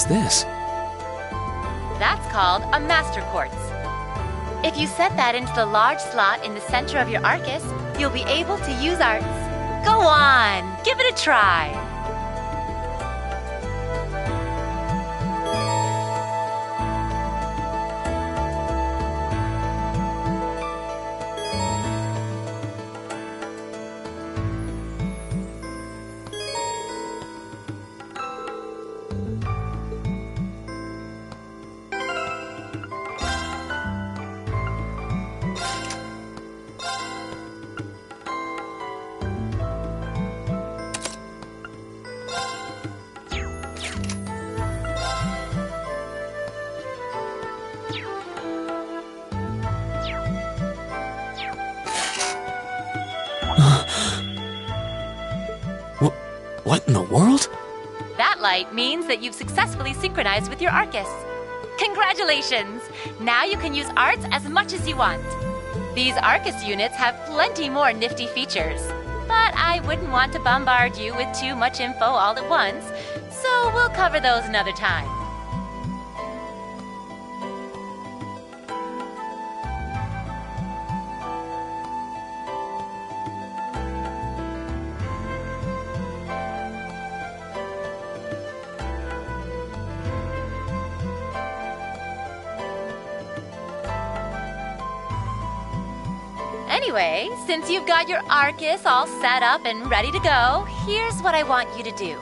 this? That's called a Master Quartz. If you set that into the large slot in the center of your Arcus, you'll be able to use arts. Go on, give it a try. What in the world? That light means that you've successfully synchronized with your Arcus. Congratulations! Now you can use arts as much as you want. These Arcus units have plenty more nifty features, but I wouldn't want to bombard you with too much info all at once, so we'll cover those another time. Anyway, since you've got your Arcus all set up and ready to go, here's what I want you to do.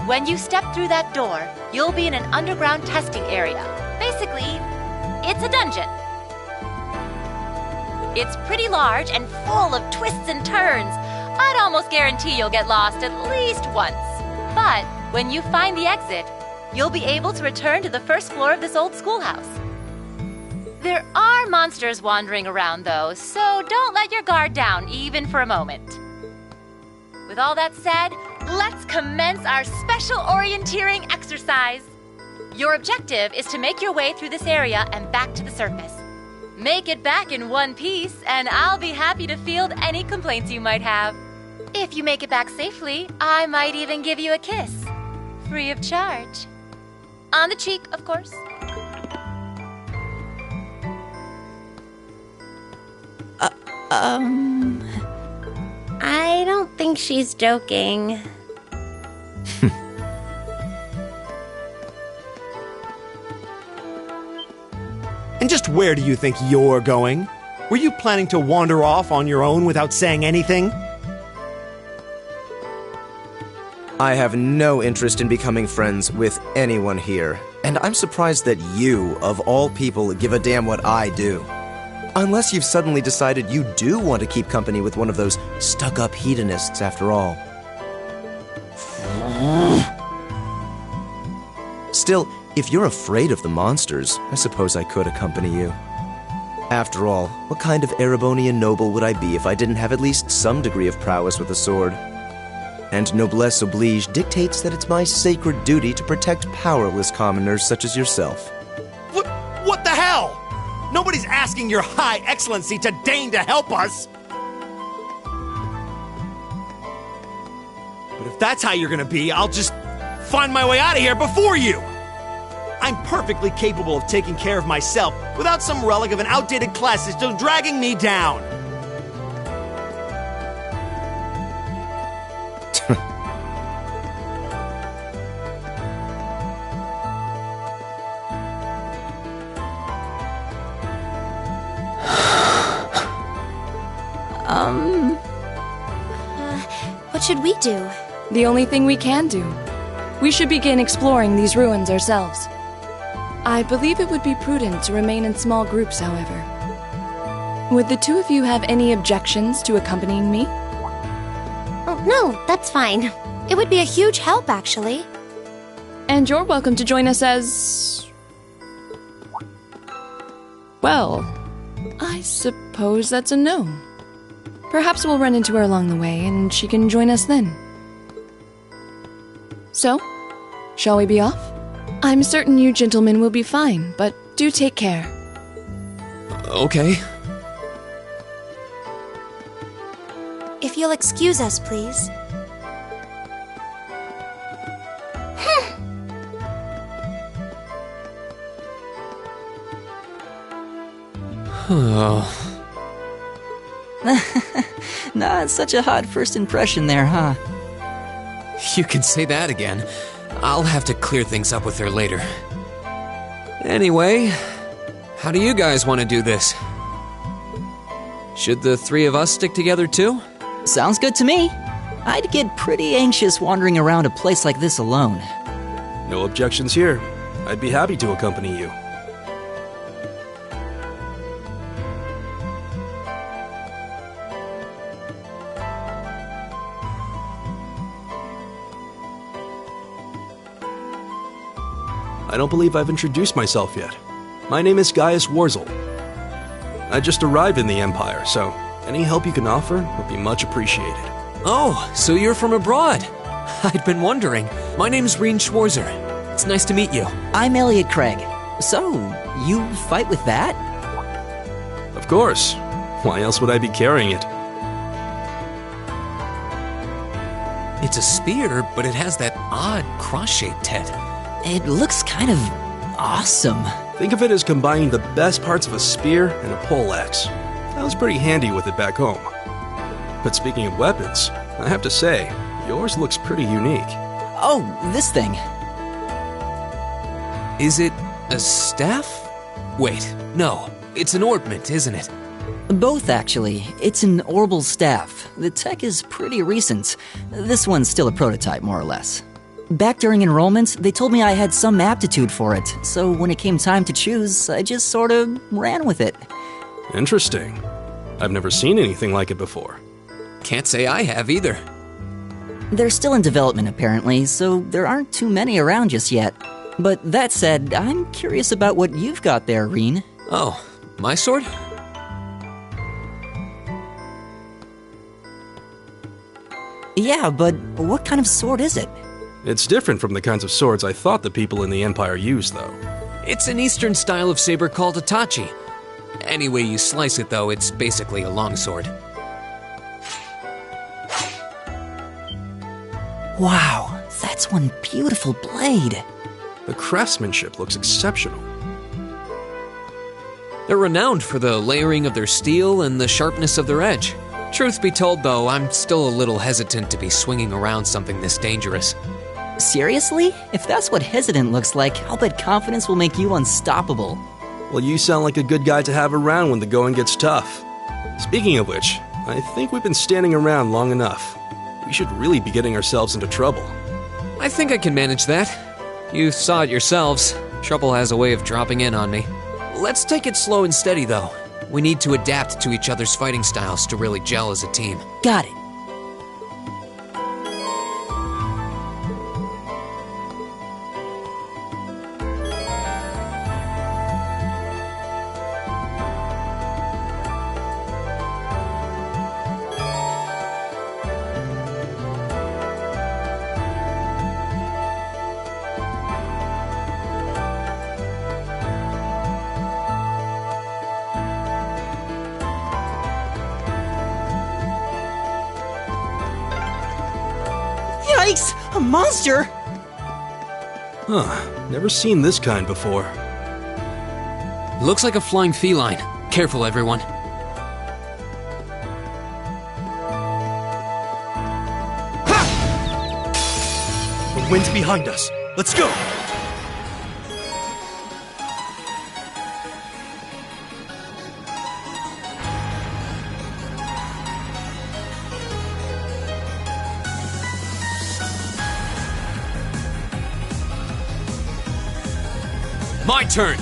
When you step through that door, you'll be in an underground testing area. Basically, it's a dungeon. It's pretty large and full of twists and turns. I'd almost guarantee you'll get lost at least once. But when you find the exit, you'll be able to return to the first floor of this old schoolhouse. There are monsters wandering around, though, so don't let your guard down even for a moment. With all that said, let's commence our special orienteering exercise. Your objective is to make your way through this area and back to the surface. Make it back in one piece, and I'll be happy to field any complaints you might have. If you make it back safely, I might even give you a kiss. Free of charge. On the cheek, of course. I don't think she's joking. And just where do you think you're going? Were you planning to wander off on your own without saying anything? I have no interest in becoming friends with anyone here, and I'm surprised that you, of all people, give a damn what I do. Unless you've suddenly decided you do want to keep company with one of those stuck-up hedonists after all. Still, if you're afraid of the monsters, I suppose I could accompany you. After all, what kind of Erebonian noble would I be if I didn't have at least some degree of prowess with a sword? And noblesse oblige dictates that it's my sacred duty to protect powerless commoners such as yourself. What the hell? Nobody's asking your high excellency to deign to help us! But if that's how you're gonna be, I'll just find my way out of here before you! I'm perfectly capable of taking care of myself without some relic of an outdated class system dragging me down! What should we do? The only thing we can do. We should begin exploring these ruins ourselves. I believe it would be prudent to remain in small groups, however. Would the two of you have any objections to accompanying me? Oh, no, that's fine. It would be a huge help, actually. And you're welcome to join us as... Well, I suppose that's a no. Perhaps we'll run into her along the way and she can join us then. So, shall we be off? I'm certain you gentlemen will be fine, but do take care. Okay. If you'll excuse us, please. Oh. Not such a hot first impression there, huh? You can say that again. I'll have to clear things up with her later. Anyway, how do you guys want to do this? Should the three of us stick together too? Sounds good to me. I'd get pretty anxious wandering around a place like this alone. No objections here. I'd be happy to accompany you. I don't believe I've introduced myself yet. My name is Gaius Warzel. I just arrived in the Empire, so any help you can offer would be much appreciated. Oh, so you're from abroad. I'd been wondering. My name's Reen Schwarzer. It's nice to meet you. I'm Elliot Craig. So, you fight with that? Of course. Why else would I be carrying it? It's a spear, but it has that odd cross-shaped head. It looks kind of awesome. Think of it as combining the best parts of a spear and a poleaxe. I was pretty handy with it back home. But speaking of weapons, I have to say, yours looks pretty unique. Oh, this thing. Is it a staff? Wait, no. It's an ornament, isn't it? Both, actually. It's an Orbal staff. The tech is pretty recent. This one's still a prototype, more or less. Back during enrollment, they told me I had some aptitude for it, so when it came time to choose, I just sort of ran with it. Interesting. I've never seen anything like it before. Can't say I have either. They're still in development, apparently, so there aren't too many around just yet. But that said, I'm curious about what you've got there, Reen. Oh, my sword? Yeah, but what kind of sword is it? It's different from the kinds of swords I thought the people in the Empire used, though. It's an Eastern style of saber called a tachi. Any way you slice it, though, it's basically a longsword. Wow, that's one beautiful blade. The craftsmanship looks exceptional. They're renowned for the layering of their steel and the sharpness of their edge. Truth be told, though, I'm still a little hesitant to be swinging around something this dangerous. Seriously? If that's what hesitant looks like, I'll bet confidence will make you unstoppable. Well, you sound like a good guy to have around when the going gets tough. Speaking of which, I think we've been standing around long enough. We should really be getting ourselves into trouble. I think I can manage that. You saw it yourselves. Trouble has a way of dropping in on me. Let's take it slow and steady, though. We need to adapt to each other's fighting styles to really gel as a team. Got it. Yikes! A monster! Huh, never seen this kind before. Looks like a flying feline. Careful, everyone. The wind's behind us. Let's go! My turn!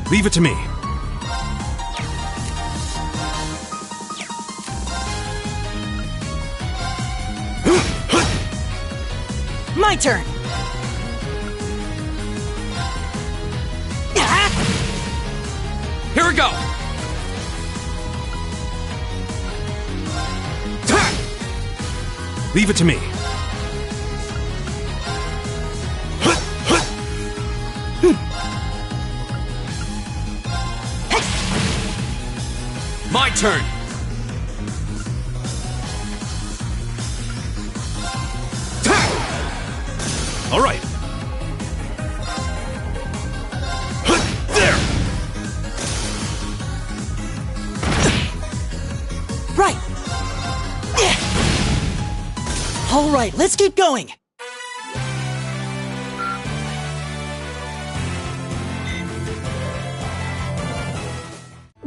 Leave it to me. My turn! Here we go! Leave it to me. My turn! All right. There! Right! All right, let's keep going!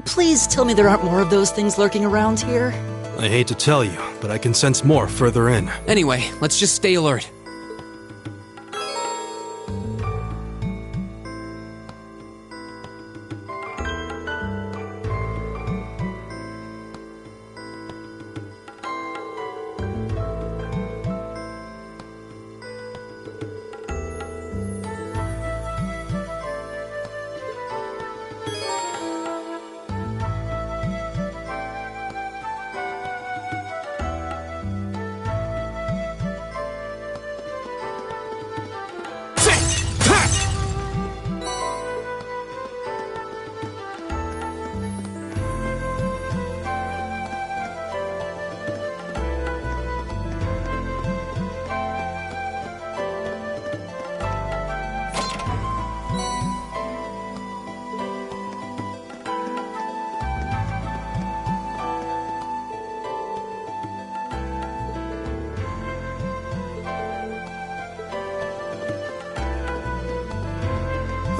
Please tell me there aren't more of those things lurking around here. I hate to tell you, but I can sense more further in. Anyway, let's just stay alert.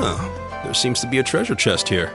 Huh. There seems to be a treasure chest here.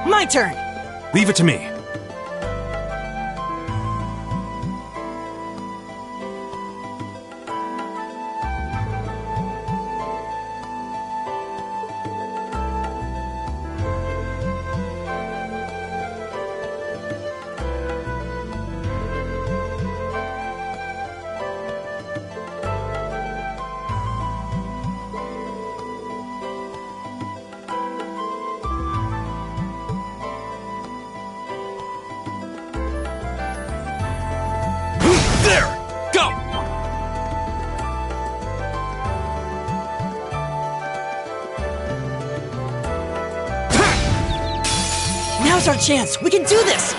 My turn! Leave it to me. Now's our chance! We can do this!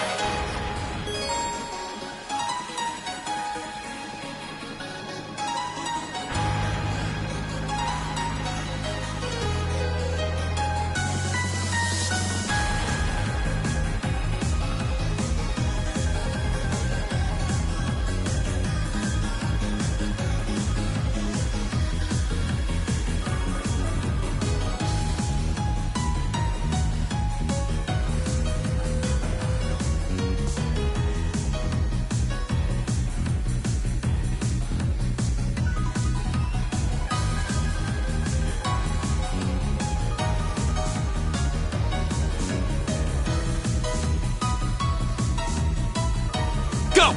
Go!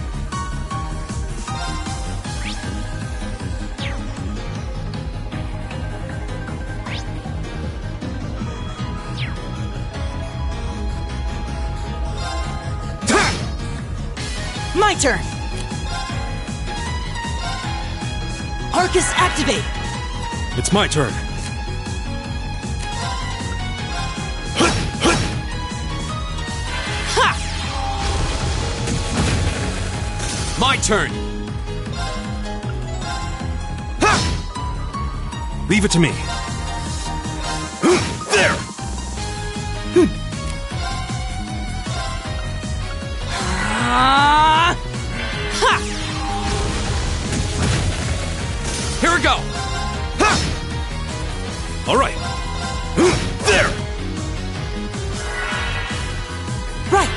My turn! Arcus, activate! It's my turn. Ha! My turn! Ha! Leave it to me. There! Ha! Here we go! Ha! All right. There! Right!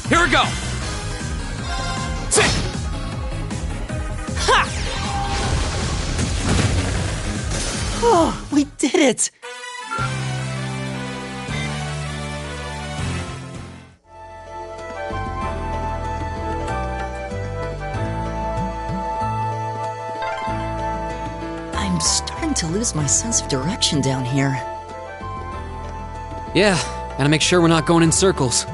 Here we go! Ha! Oh, we did it! I'm starting to lose my sense of direction down here. Yeah, gotta make sure we're not going in circles.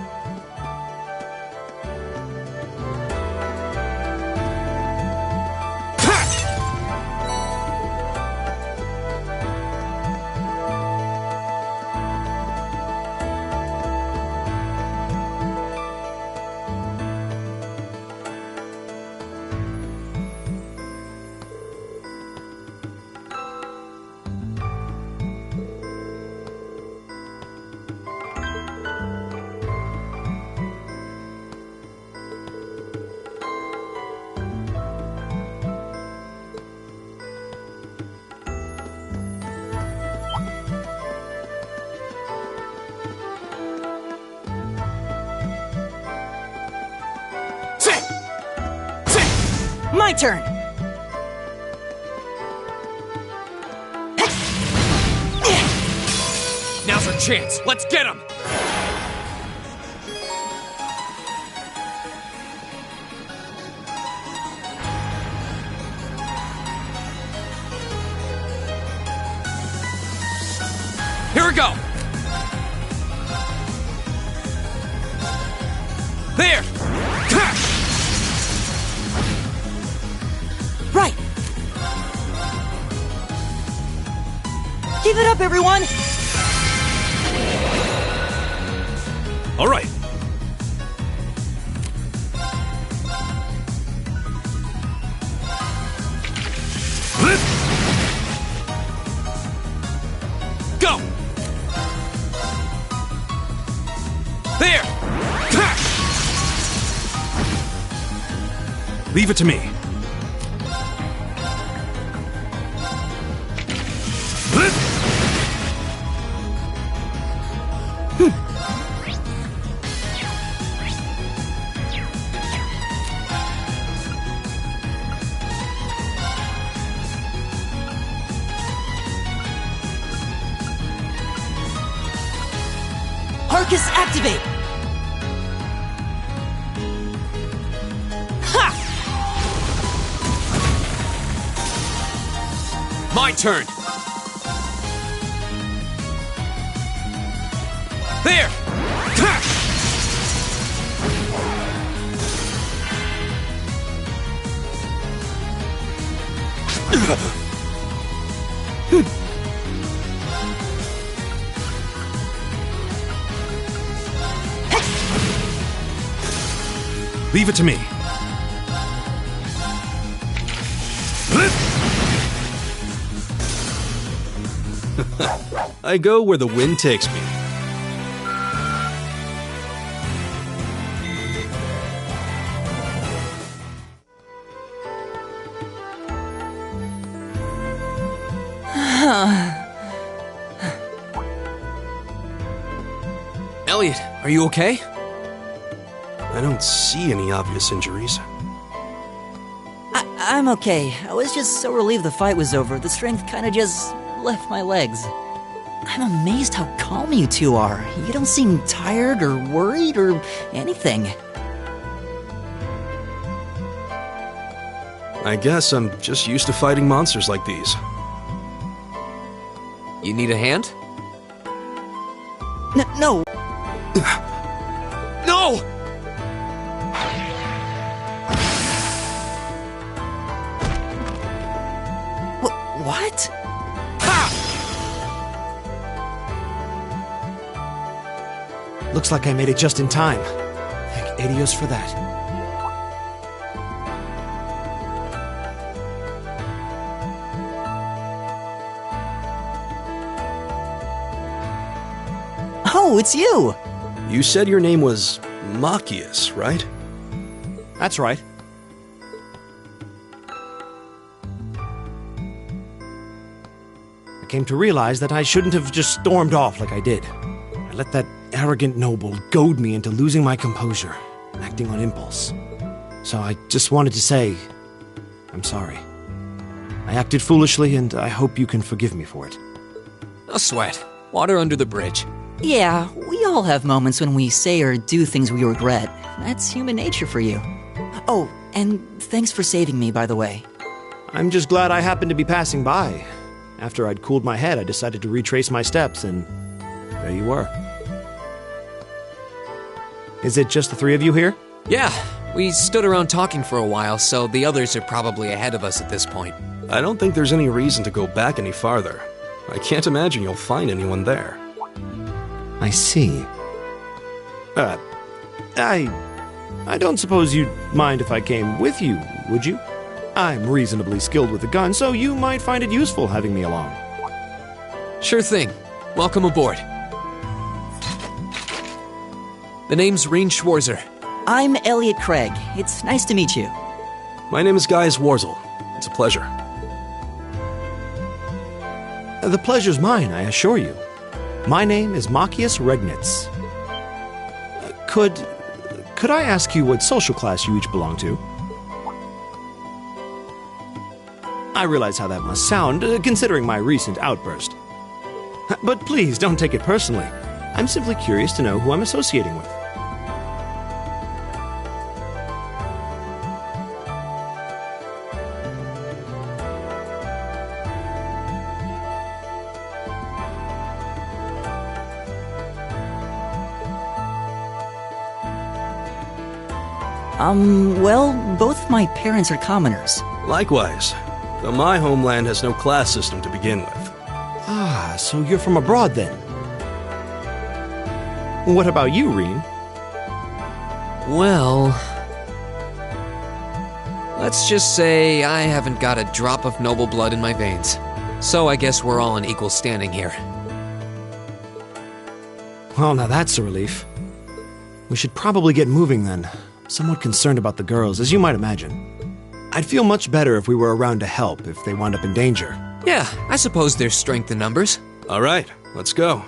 My turn! Now's our chance. Let's get him! Here we go! There! Right! Give it up, everyone! All right. Go! There! Leave it to me. Arcus, activate! Ha! My turn! There! Leave it to me. I go where the wind takes me. Elliot, are you okay? I don't see any obvious injuries. I'm okay. I was just so relieved the fight was over. The strength kinda just left my legs. I'm amazed how calm you two are. You don't seem tired or worried or anything. I guess I'm just used to fighting monsters like these. You need a hand? No. No! What? Looks like I made it just in time. Thank Adios for that. Oh, it's you! You said your name was Machias, right? That's right. I came to realize that I shouldn't have just stormed off like I did. I let that arrogant noble goad me into losing my composure, acting on impulse. So I just wanted to say, I'm sorry. I acted foolishly, and I hope you can forgive me for it. No sweat. Water under the bridge. Yeah, we all have moments when we say or do things we regret. That's human nature for you. Oh, and thanks for saving me, by the way. I'm just glad I happened to be passing by. After I'd cooled my head, I decided to retrace my steps, and there you were. Is it just the three of you here? Yeah, we stood around talking for a while, so the others are probably ahead of us at this point. I don't think there's any reason to go back any farther. I can't imagine you'll find anyone there. I see. I don't suppose you'd mind if I came with you, would you? I'm reasonably skilled with a gun, so you might find it useful having me along. Sure thing. Welcome aboard. The name's Reen Schwarzer. I'm Elliot Craig. It's nice to meet you. My name is Gaius Warzel. It's a pleasure. The pleasure's mine, I assure you. My name is Machias Regnitz. Could I ask you what social class you each belong to? I realize how that must sound, considering my recent outburst. But please, don't take it personally. I'm simply curious to know who I'm associating with. Well, both my parents are commoners. Likewise, though my homeland has no class system to begin with. Ah, so you're from abroad then? What about you, Reen? Well, let's just say I haven't got a drop of noble blood in my veins. So I guess we're all in equal standing here. Well, now that's a relief. We should probably get moving then. I'm somewhat concerned about the girls, as you might imagine. I'd feel much better if we were around to help if they wound up in danger. Yeah, I suppose there's strength in numbers. All right, let's go.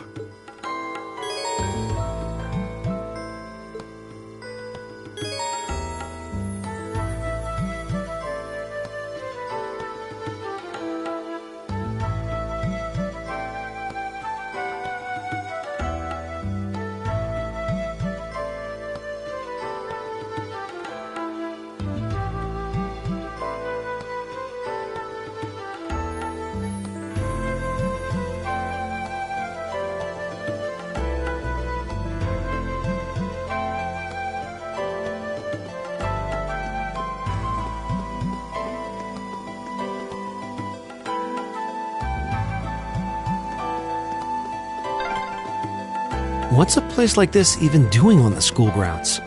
What's a place like this even doing on the school grounds?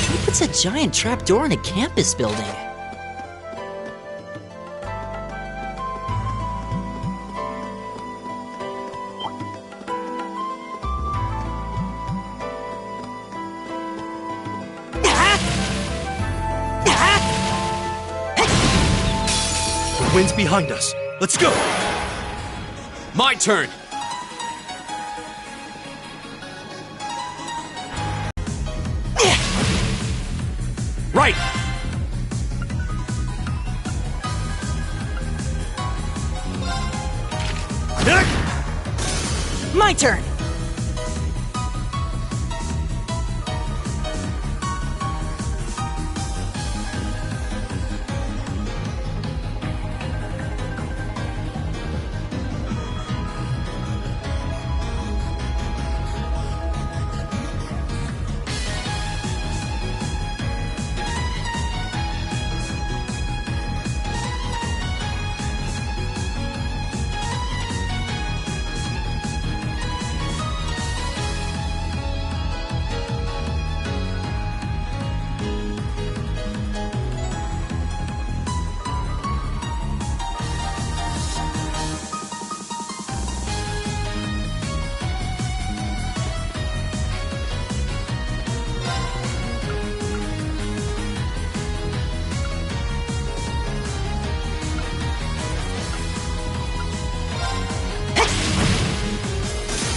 Who puts a giant trapdoor in a campus building? The wind's behind us. Let's go! My turn! Right! My turn!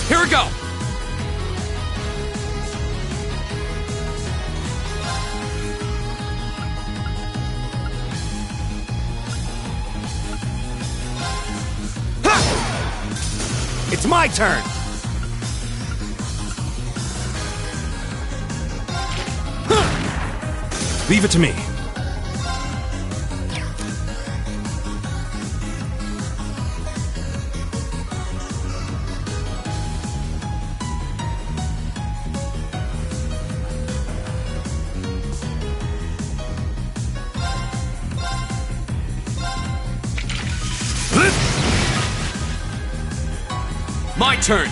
Here we go! It's my turn! Leave it to me. My turn!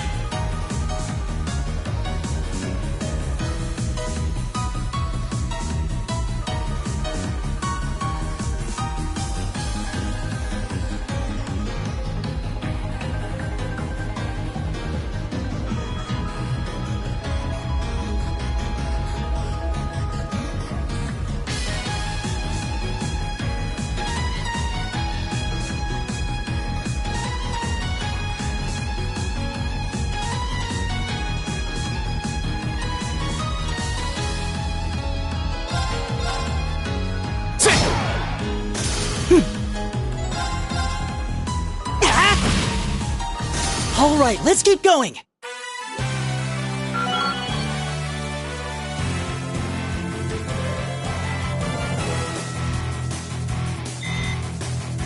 All right, let's keep going!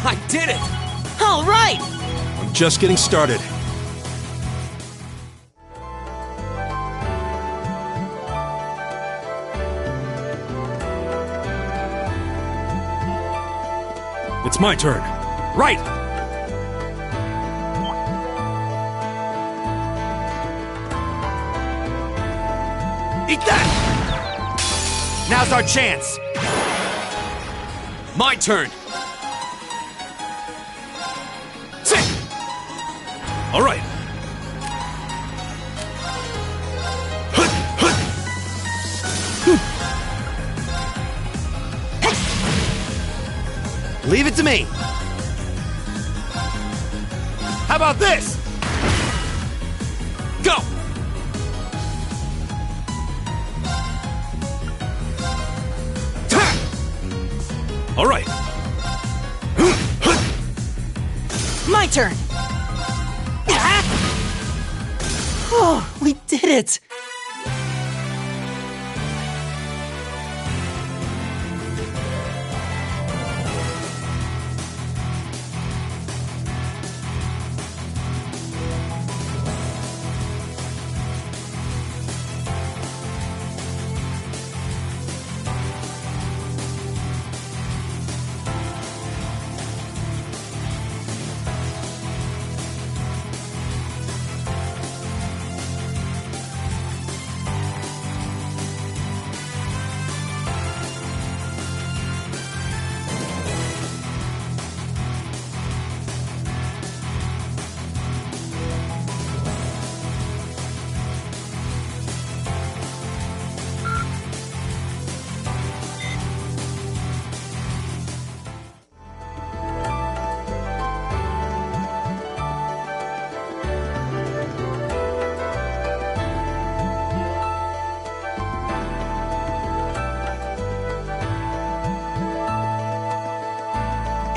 I did it! All right! I'm just getting started. It's my turn. Right! Eat that! Now's our chance! My turn! Sit! All right. Leave it to me! How about this? Go! All right. My turn! Oh, we did it!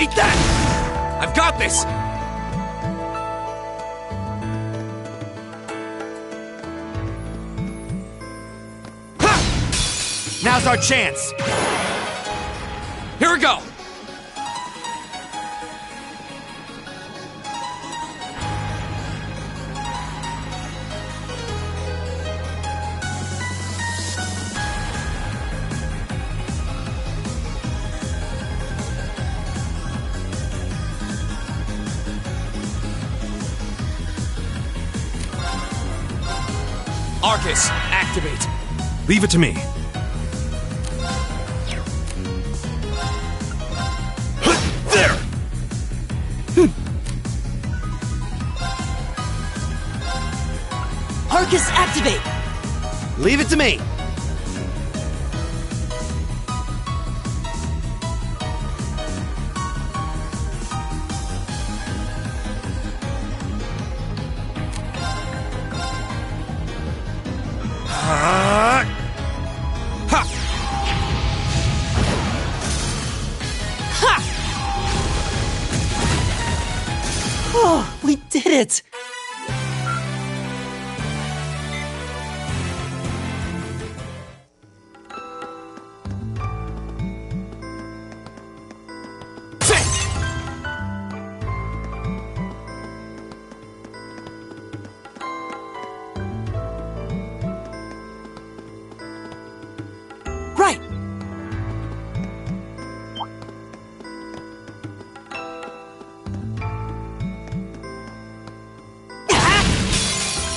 Eat that! I've got this! Ha! Now's our chance! Here we go! Arcus, activate. Leave it to me. There! Arcus, activate! Leave it to me. Oh, we did it! Right!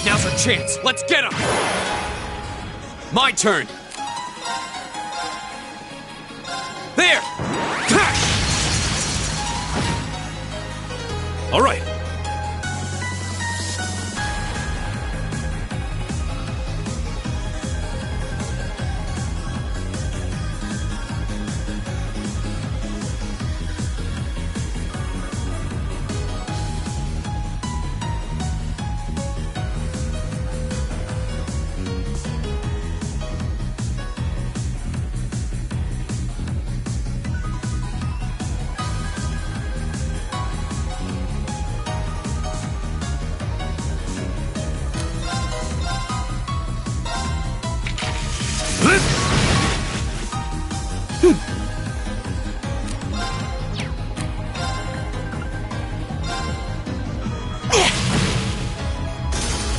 Now's our chance. Let's get him! My turn. There! All right.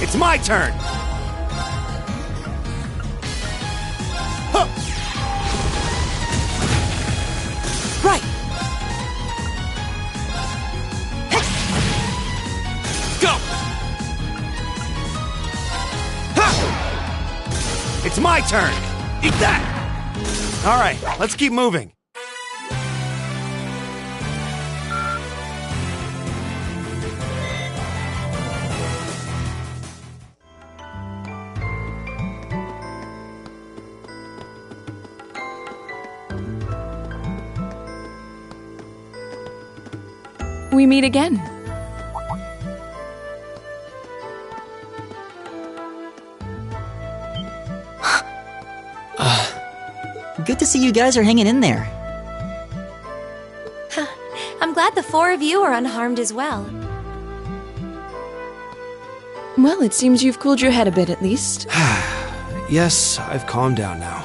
It's my turn! Huh. Right! Go! Ha! It's my turn! Eat that! Alright, let's keep moving. We meet again. Good to see you guys are hanging in there. I'm glad the four of you are unharmed as well. Well, it seems you've cooled your head a bit at least. Yes, I've calmed down now.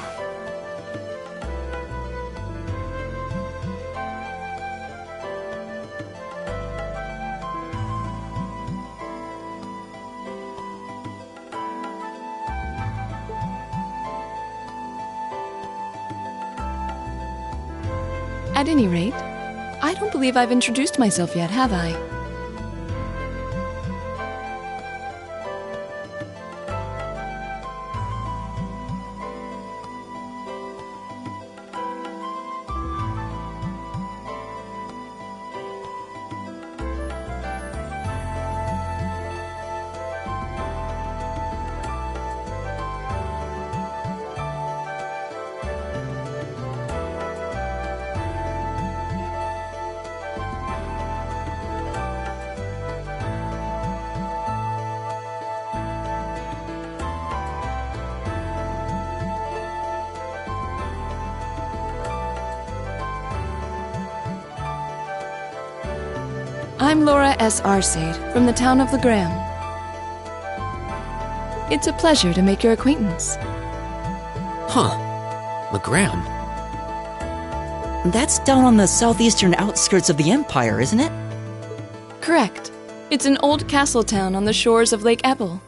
At any rate, I don't believe I've introduced myself yet, have I? I'm Laura S. Arcade from the town of Legram. It's a pleasure to make your acquaintance. Huh. Legram. That's down on the southeastern outskirts of the Empire, isn't it? Correct. It's an old castle town on the shores of Lake Ebble.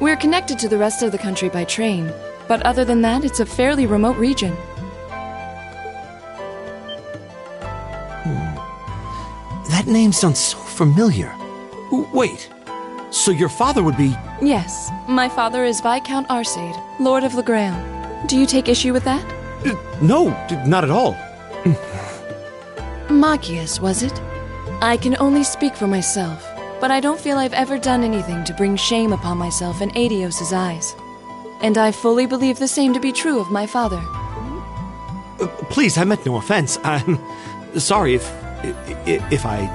We're connected to the rest of the country by train, but other than that, it's a fairly remote region. That name sounds so familiar. Wait, so your father would be... Yes, my father is Viscount Arcade, Lord of Legram. Do you take issue with that? No, not at all. Magius, was it? I can only speak for myself, but I don't feel I've ever done anything to bring shame upon myself in Adios' eyes. And I fully believe the same to be true of my father. Please, I meant no offense. I'm sorry if I,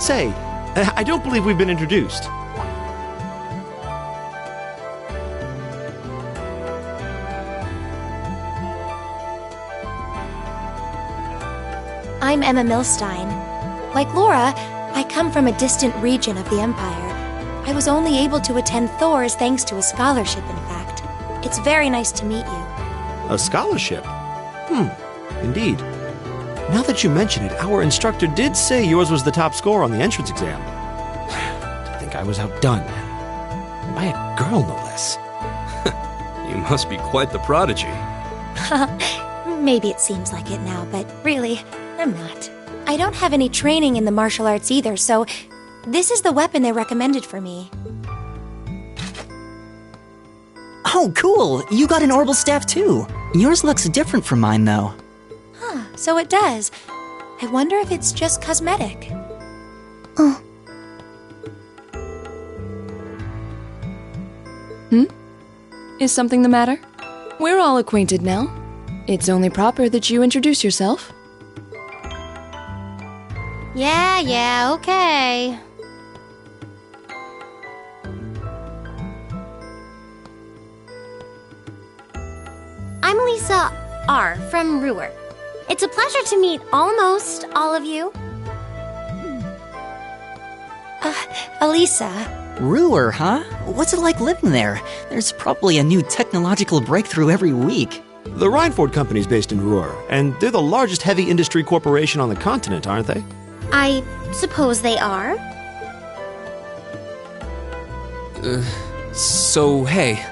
say, I don't believe we've been introduced. I'm Emma Milstein. Like Laura, I come from a distant region of the Empire. I was only able to attend Thor's thanks to a scholarship, in fact. It's very nice to meet you. A scholarship? Indeed. Now that you mention it, our instructor did say yours was the top score on the entrance exam. To think I was outdone. By a girl, no less. You must be quite the prodigy. Maybe it seems like it now, but really, I'm not. I don't have any training in the martial arts either, so this is the weapon they recommended for me. Oh, cool! You got an Orbital Staff too! Yours looks different from mine, though. Huh, so it does. I wonder if it's just cosmetic. Is something the matter? We're all acquainted now. It's only proper that you introduce yourself. Yeah, okay. I'm Lisa R. from Ruhr. It's a pleasure to meet almost all of you. Elisa. Ruhr, huh? What's it like living there? There's probably a new technological breakthrough every week. The Reinford Company's based in Ruhr, and they're the largest heavy industry corporation on the continent, aren't they? I suppose they are. So, hey.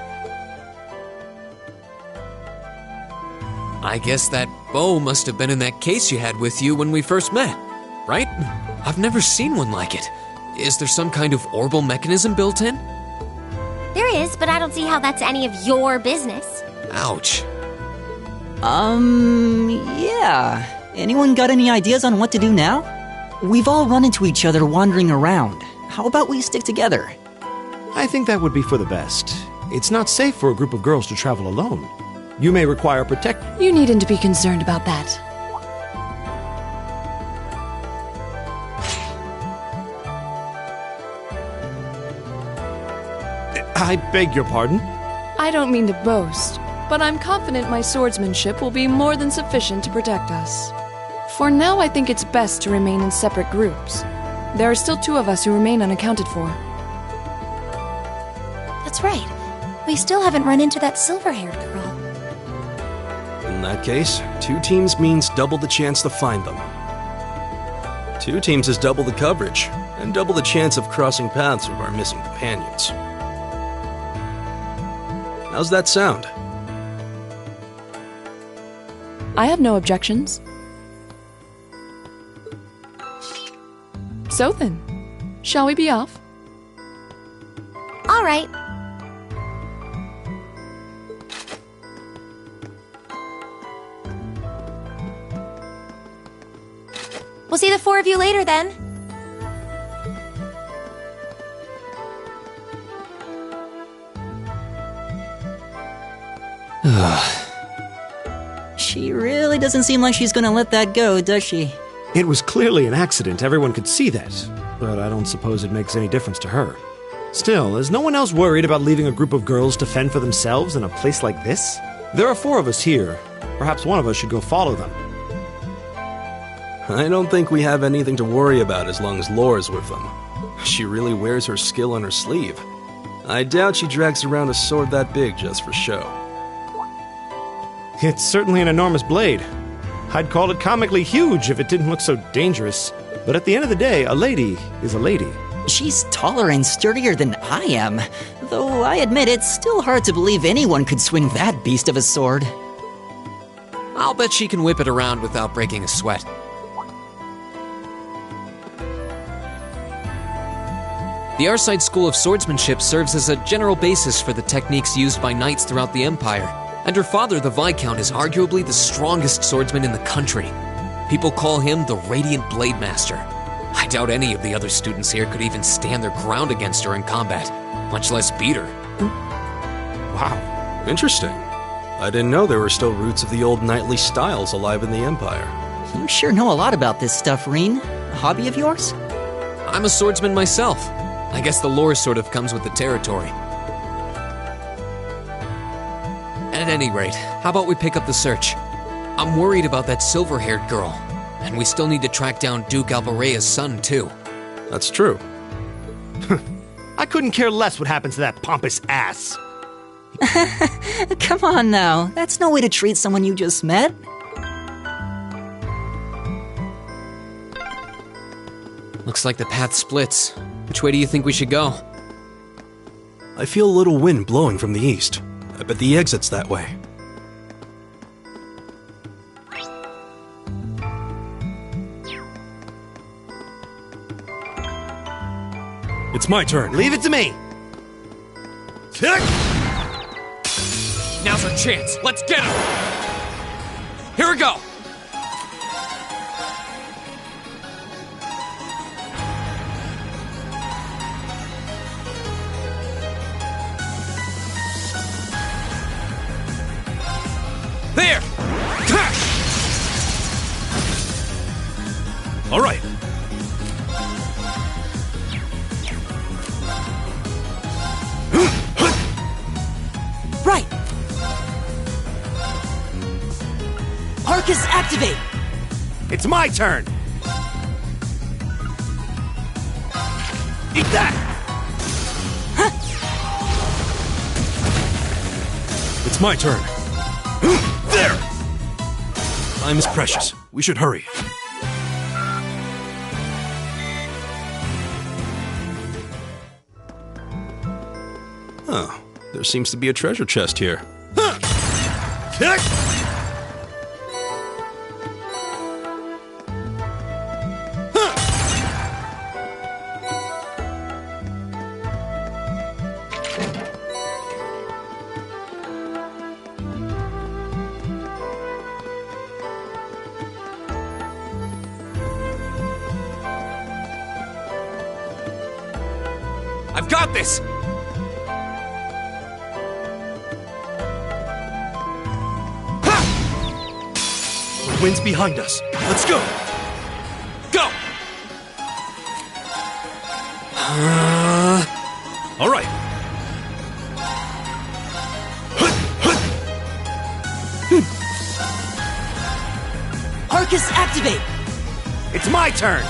I guess that bow must have been in that case you had with you when we first met, right? I've never seen one like it. Is there some kind of orbital mechanism built in? There is, but I don't see how that's any of your business. Ouch. Yeah. Anyone got any ideas on what to do now? We've all run into each other wandering around. How about we stick together? I think that would be for the best. It's not safe for a group of girls to travel alone. You may require You needn't to be concerned about that. I beg your pardon? I don't mean to boast, but I'm confident my swordsmanship will be more than sufficient to protect us. For now, I think it's best to remain in separate groups. There are still 2 of us who remain unaccounted for. That's right. We still haven't run into that silver-haired girl. In that case, 2 teams means double the chance to find them. 2 teams is double the coverage, and double the chance of crossing paths with our missing companions. How's that sound? I have no objections. So then, shall we be off? All right. We'll see the four of you later then. She really doesn't seem like she's gonna let that go, does she? It was clearly an accident, everyone could see that. But I don't suppose it makes any difference to her. Still, is no one else worried about leaving a group of girls to fend for themselves in a place like this? There are four of us here. Perhaps one of us should go follow them. I don't think we have anything to worry about as long as Laura's with them. She really wears her skill on her sleeve. I doubt she drags around a sword that big just for show. It's certainly an enormous blade. I'd call it comically huge if it didn't look so dangerous. But at the end of the day, a lady is a lady. She's taller and sturdier than I am, though I admit it's still hard to believe anyone could swing that beast of a sword. I'll bet she can whip it around without breaking a sweat. The Arcite School of Swordsmanship serves as a general basis for the techniques used by knights throughout the Empire, and her father, the Viscount, is arguably the strongest swordsman in the country. People call him the Radiant Blade Master. I doubt any of the other students here could even stand their ground against her in combat, much less beat her. Wow. Interesting. I didn't know there were still roots of the old knightly styles alive in the Empire. You sure know a lot about this stuff, Reen. A hobby of yours? I'm a swordsman myself. I guess the lore sort of comes with the territory. At any rate, how about we pick up the search? I'm worried about that silver-haired girl, and we still need to track down Duke Alvarea's son, too. That's true. I couldn't care less what happens to that pompous ass. Come on now, that's no way to treat someone you just met. Looks like the path splits. Which way do you think we should go? I feel a little wind blowing from the east. I bet the exit's that way. It's my turn. Leave it to me. Now's our chance. Let's get him! Here we go! There! All right. Right! Arcus, activate! It's my turn. Eat that! It's my turn. There! Time is precious. We should hurry. Oh, there seems to be a treasure chest here. I've got this! The wind's behind us. Let's go! Go! All right. Arcus, activate! It's my turn.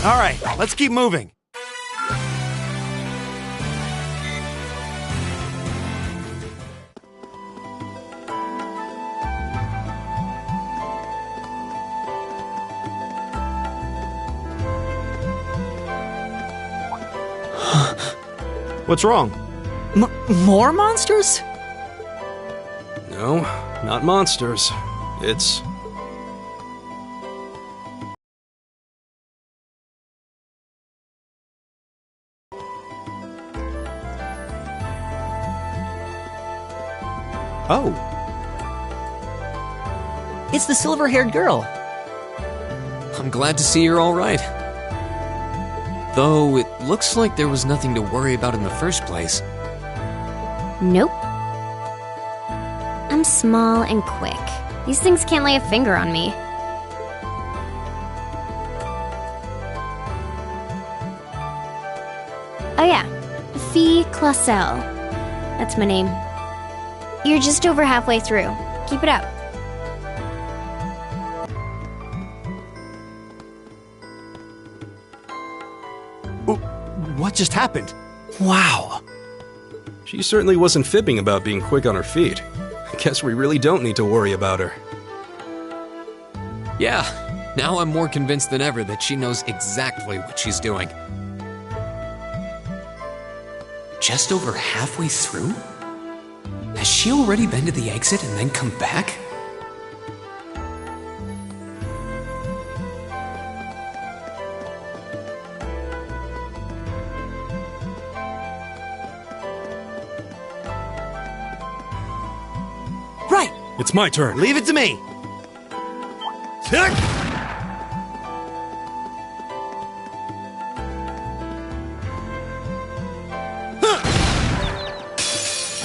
All right, let's keep moving. What's wrong? More monsters? No, not monsters. It's Oh, It's the silver-haired girl. I'm glad to see you're all right. Though it looks like there was nothing to worry about in the first place. Nope. I'm small and quick. These things can't lay a finger on me. Oh yeah, Fee Clausel. That's my name. You're just over halfway through. Keep it up. what just happened? Wow. She certainly wasn't fibbing about being quick on her feet. I guess we really don't need to worry about her. Yeah, now I'm more convinced than ever that she knows exactly what she's doing. Just over halfway through? Has she already been to the exit and then come back? Right! It's my turn. Leave it to me!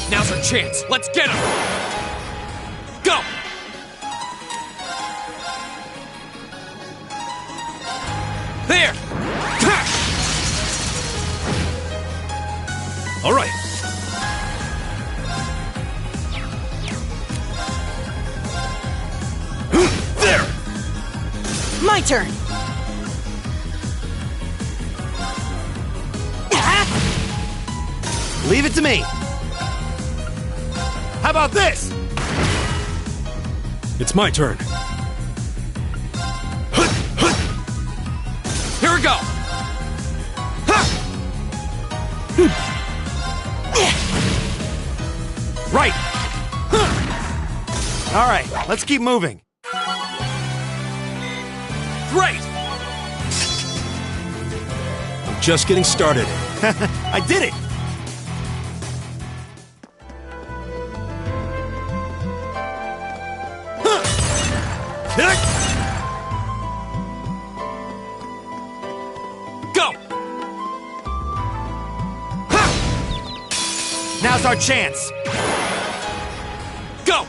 Now's our chance. Let's get him! Go! There! All right. There! My turn! Leave it to me! How about this? It's my turn. Here we go! Right! All right, let's keep moving. Great! I'm just getting started. I did it! Go! Now's our chance! Go!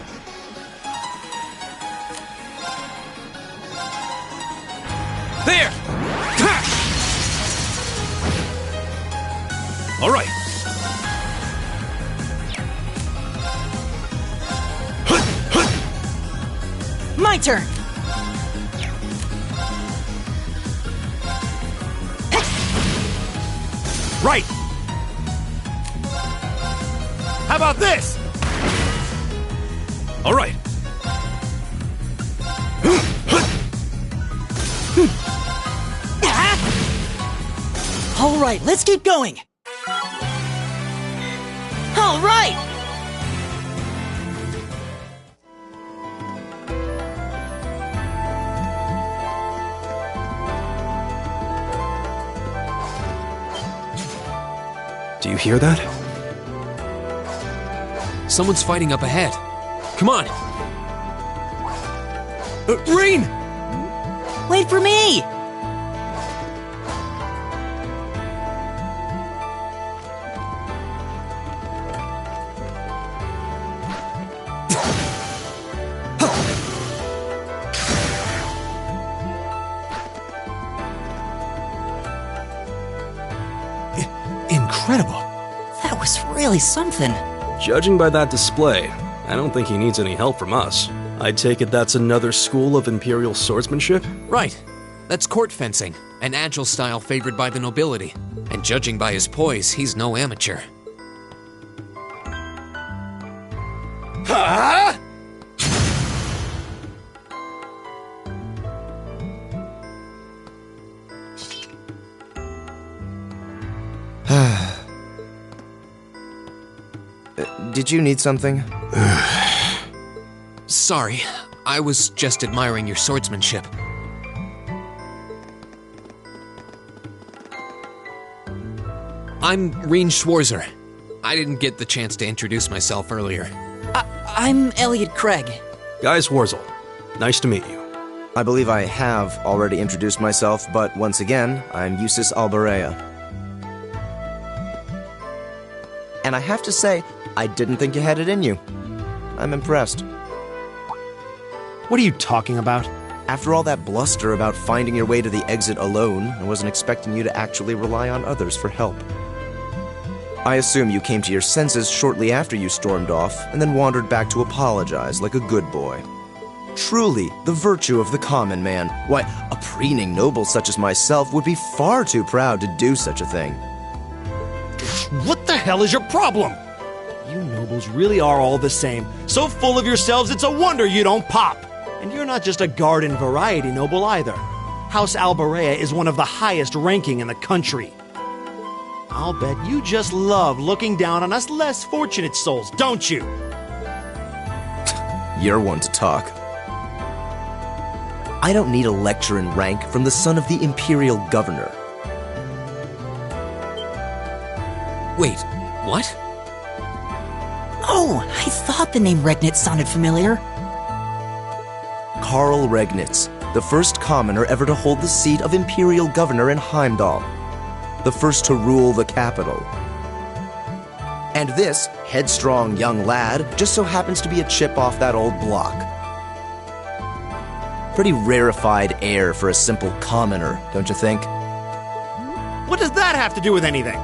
There! All right. My turn! Right! How about this? All right. All right, let's keep going! All right! Do you hear that? Someone's fighting up ahead. Come on! Rain! Wait for me! Incredible. That was really something. Judging by that display, I don't think he needs any help from us. I take it that's another school of Imperial swordsmanship? Right. That's court fencing, an agile style favored by the nobility. And judging by his poise, he's no amateur. Huh? Did you need something? Sorry, I was just admiring your swordsmanship. I'm Reen Schwarzer. I didn't get the chance to introduce myself earlier. I'm Elliot Craig. Gaius Warzel. Nice to meet you. I believe I have already introduced myself, but once again, I'm Eustace Albarea. And I have to say, I didn't think you had it in you. I'm impressed. What are you talking about? After all that bluster about finding your way to the exit alone, I wasn't expecting you to actually rely on others for help. I assume you came to your senses shortly after you stormed off, and then wandered back to apologize like a good boy. Truly, the virtue of the common man. Why, a preening noble such as myself would be far too proud to do such a thing. What the hell is your problem? You nobles really are all the same. So full of yourselves, it's a wonder you don't pop. And you're not just a garden variety noble either. House Albarea is one of the highest ranking in the country. I'll bet you just love looking down on us less fortunate souls, don't you? You're one to talk. I don't need a lecture in rank from the son of the Imperial Governor. Wait, what? Oh, I thought the name Regnitz sounded familiar. Karl Regnitz, the first commoner ever to hold the seat of Imperial Governor in Heimdall. The first to rule the capital. And this headstrong young lad just so happens to be a chip off that old block. Pretty rarefied air for a simple commoner, don't you think? What does that have to do with anything?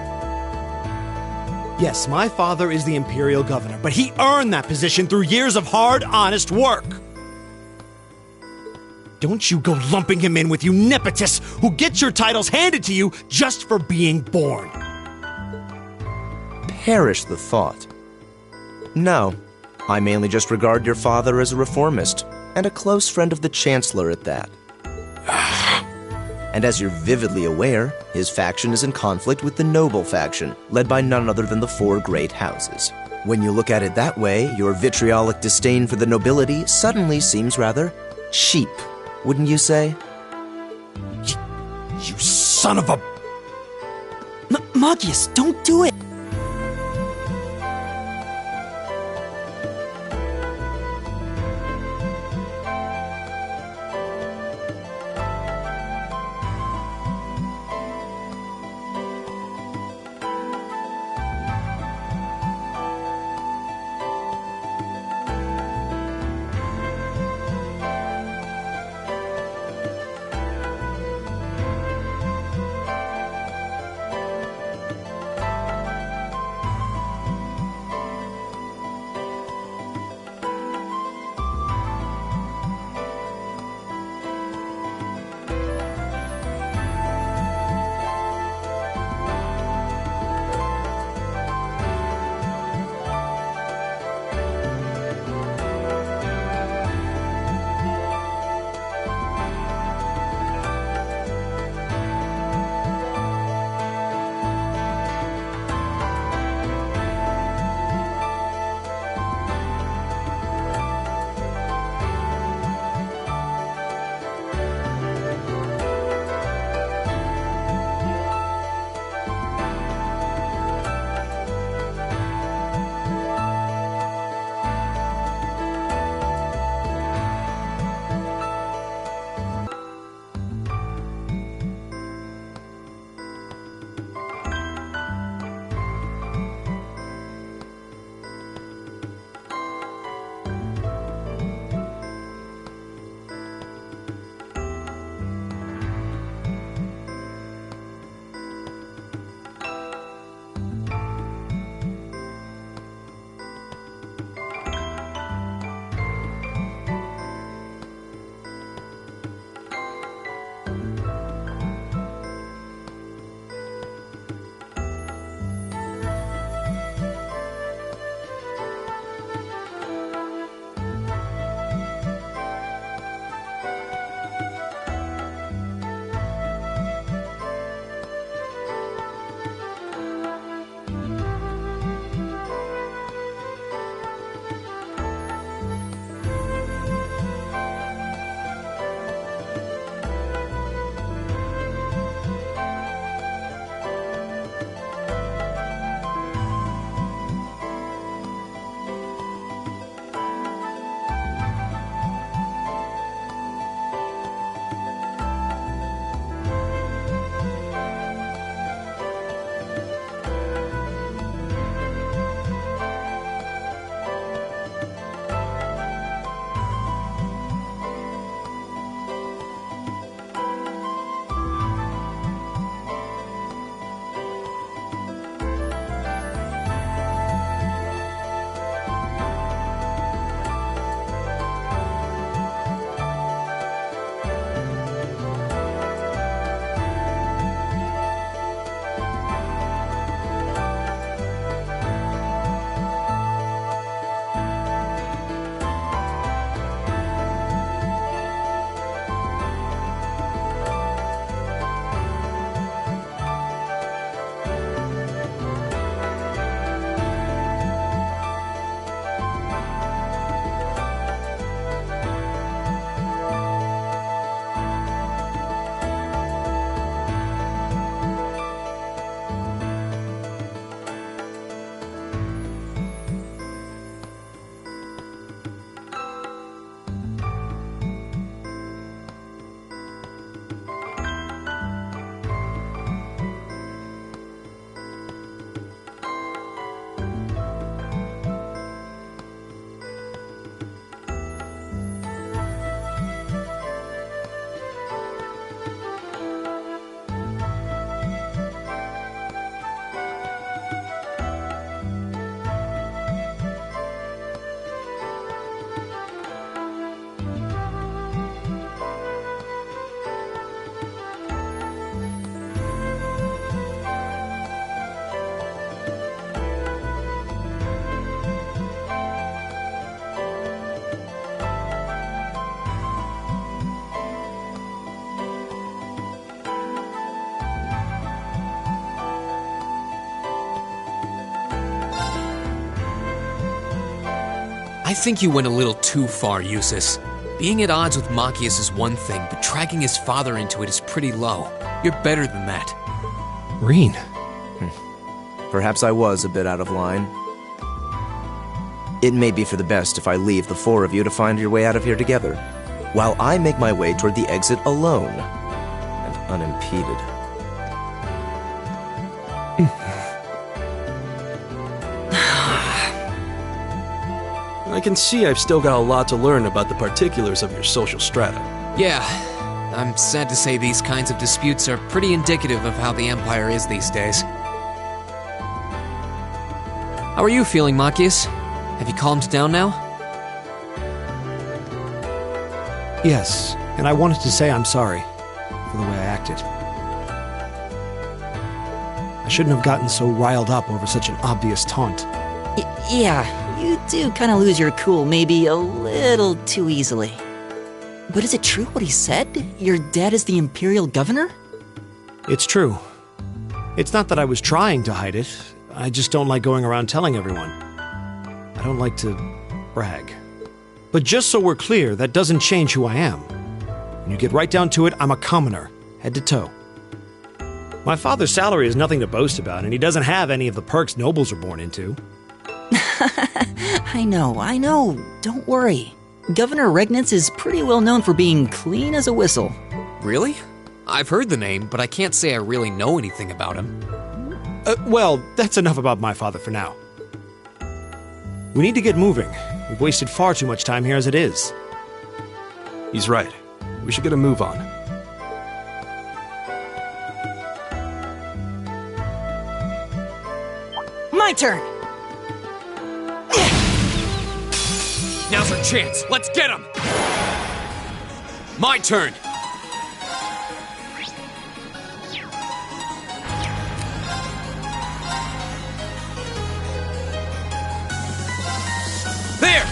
Yes, my father is the Imperial Governor, but he earned that position through years of hard, honest work. Don't you go lumping him in with you nepotists who get your titles handed to you just for being born. Perish the thought. No, I mainly just regard your father as a reformist, and a close friend of the Chancellor at that. And as you're vividly aware, his faction is in conflict with the noble faction, led by none other than the four great houses. When you look at it that way, your vitriolic disdain for the nobility suddenly seems rather cheap, wouldn't you say? You son of a... Magius, don't do it! I think you went a little too far, Eustace. Being at odds with Machias is one thing, but dragging his father into it is pretty low. You're better than that. Rean. Perhaps I was a bit out of line. It may be for the best if I leave the four of you to find your way out of here together, while I make my way toward the exit alone and unimpeded. I can see I've still got a lot to learn about the particulars of your social strata. Yeah, I'm sad to say these kinds of disputes are pretty indicative of how the Empire is these days. How are you feeling, Machias? Have you calmed down now? Yes, and I wanted to say I'm sorry for the way I acted. I shouldn't have gotten so riled up over such an obvious taunt. Yeah, you do kind of lose your cool maybe a little too easily. But is it true what he said? Your dad is the Imperial Governor? It's true. It's not that I was trying to hide it. I just don't like going around telling everyone. I don't like to brag. But just so we're clear, that doesn't change who I am. When you get right down to it, I'm a commoner, head to toe. My father's salary is nothing to boast about, and he doesn't have any of the perks nobles are born into. I know. Don't worry. Governor Regnitz is pretty well known for being clean as a whistle. Really? I've heard the name, but I can't say I really know anything about him. Well, that's enough about my father for now. We need to get moving. We've wasted far too much time here as it is. He's right. We should get a move on. My turn! Now's our chance. Let's get him! My turn! There!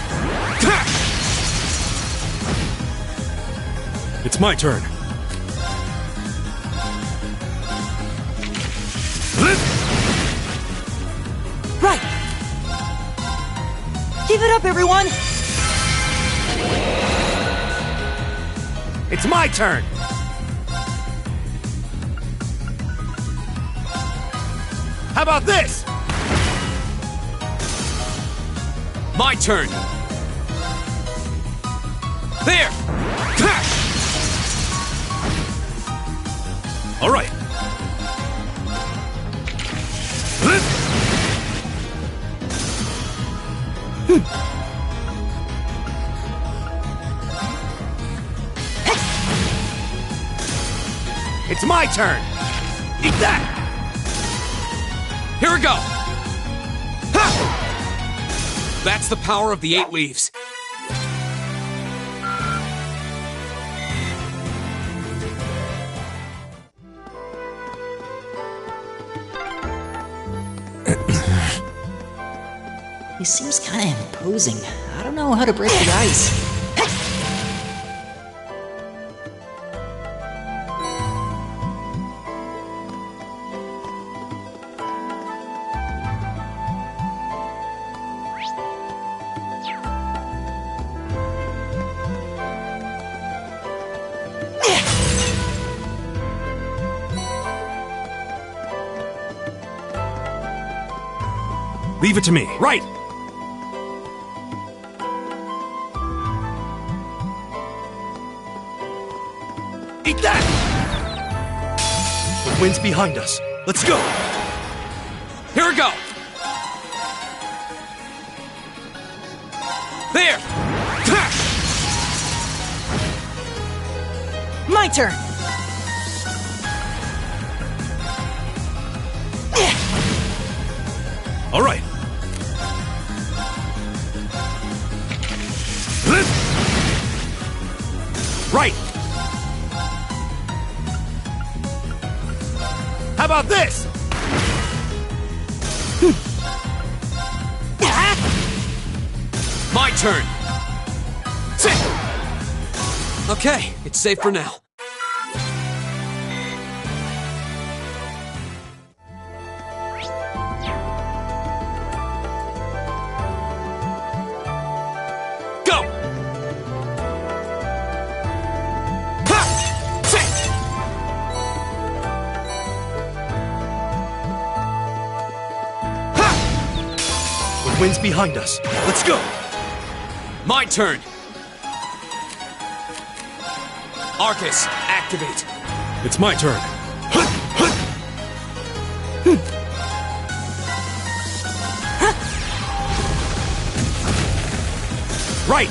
It's my turn. Right! Give it up, everyone! It's my turn! How about this? My turn! There! All right. It's my turn! Eat that! Here we go! Ha! That's the power of the 8 leaves. He seems kind of imposing. I don't know how to break the ice. Leave it to me. Right! Eat that! The wind's behind us. Let's go! Here we go! There! Ha! My turn! All right. Right! How about this? My turn! Sit! Okay, it's safe for now. wind's behind us. Let's go! My turn! Arcus, activate! It's my turn. Right!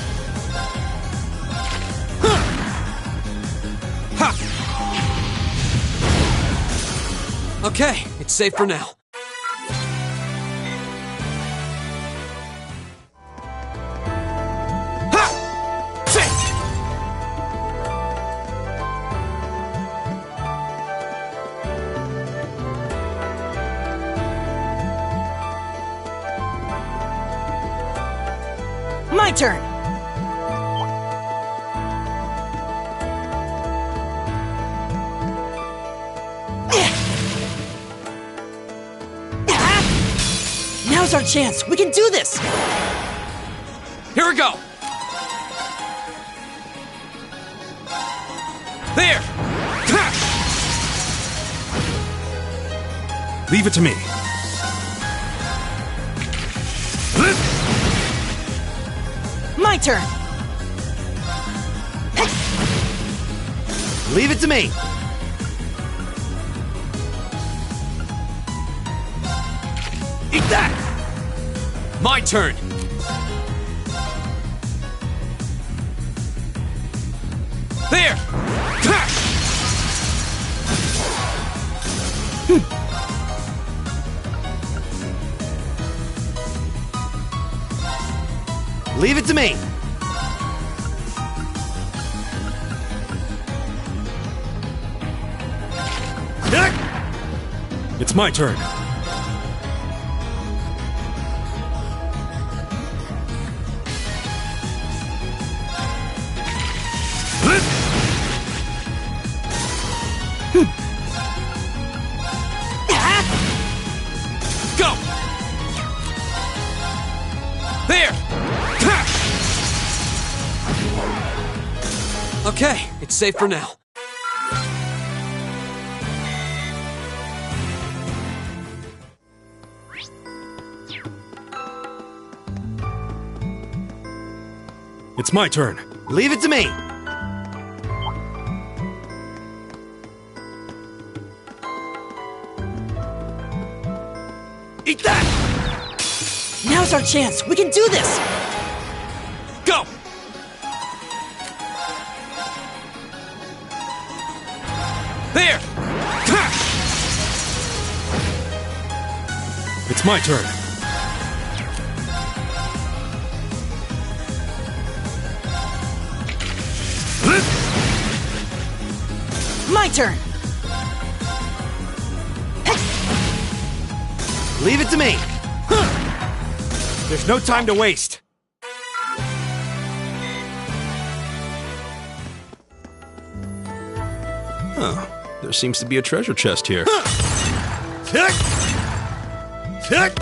Okay, it's safe for now. My turn! Now's our chance! We can do this! Here we go! There! Leave it to me. My turn! Leave it to me! Eat that! My turn! There! Leave it to me! It's my turn. Go! There! Okay, it's safe for now. It's my turn. Leave it to me! Eat that! Now's our chance! We can do this! Go! There! It's my turn. My turn! Leave it to me! There's no time to waste! Huh. There seems to be a treasure chest here. Tick! Tick!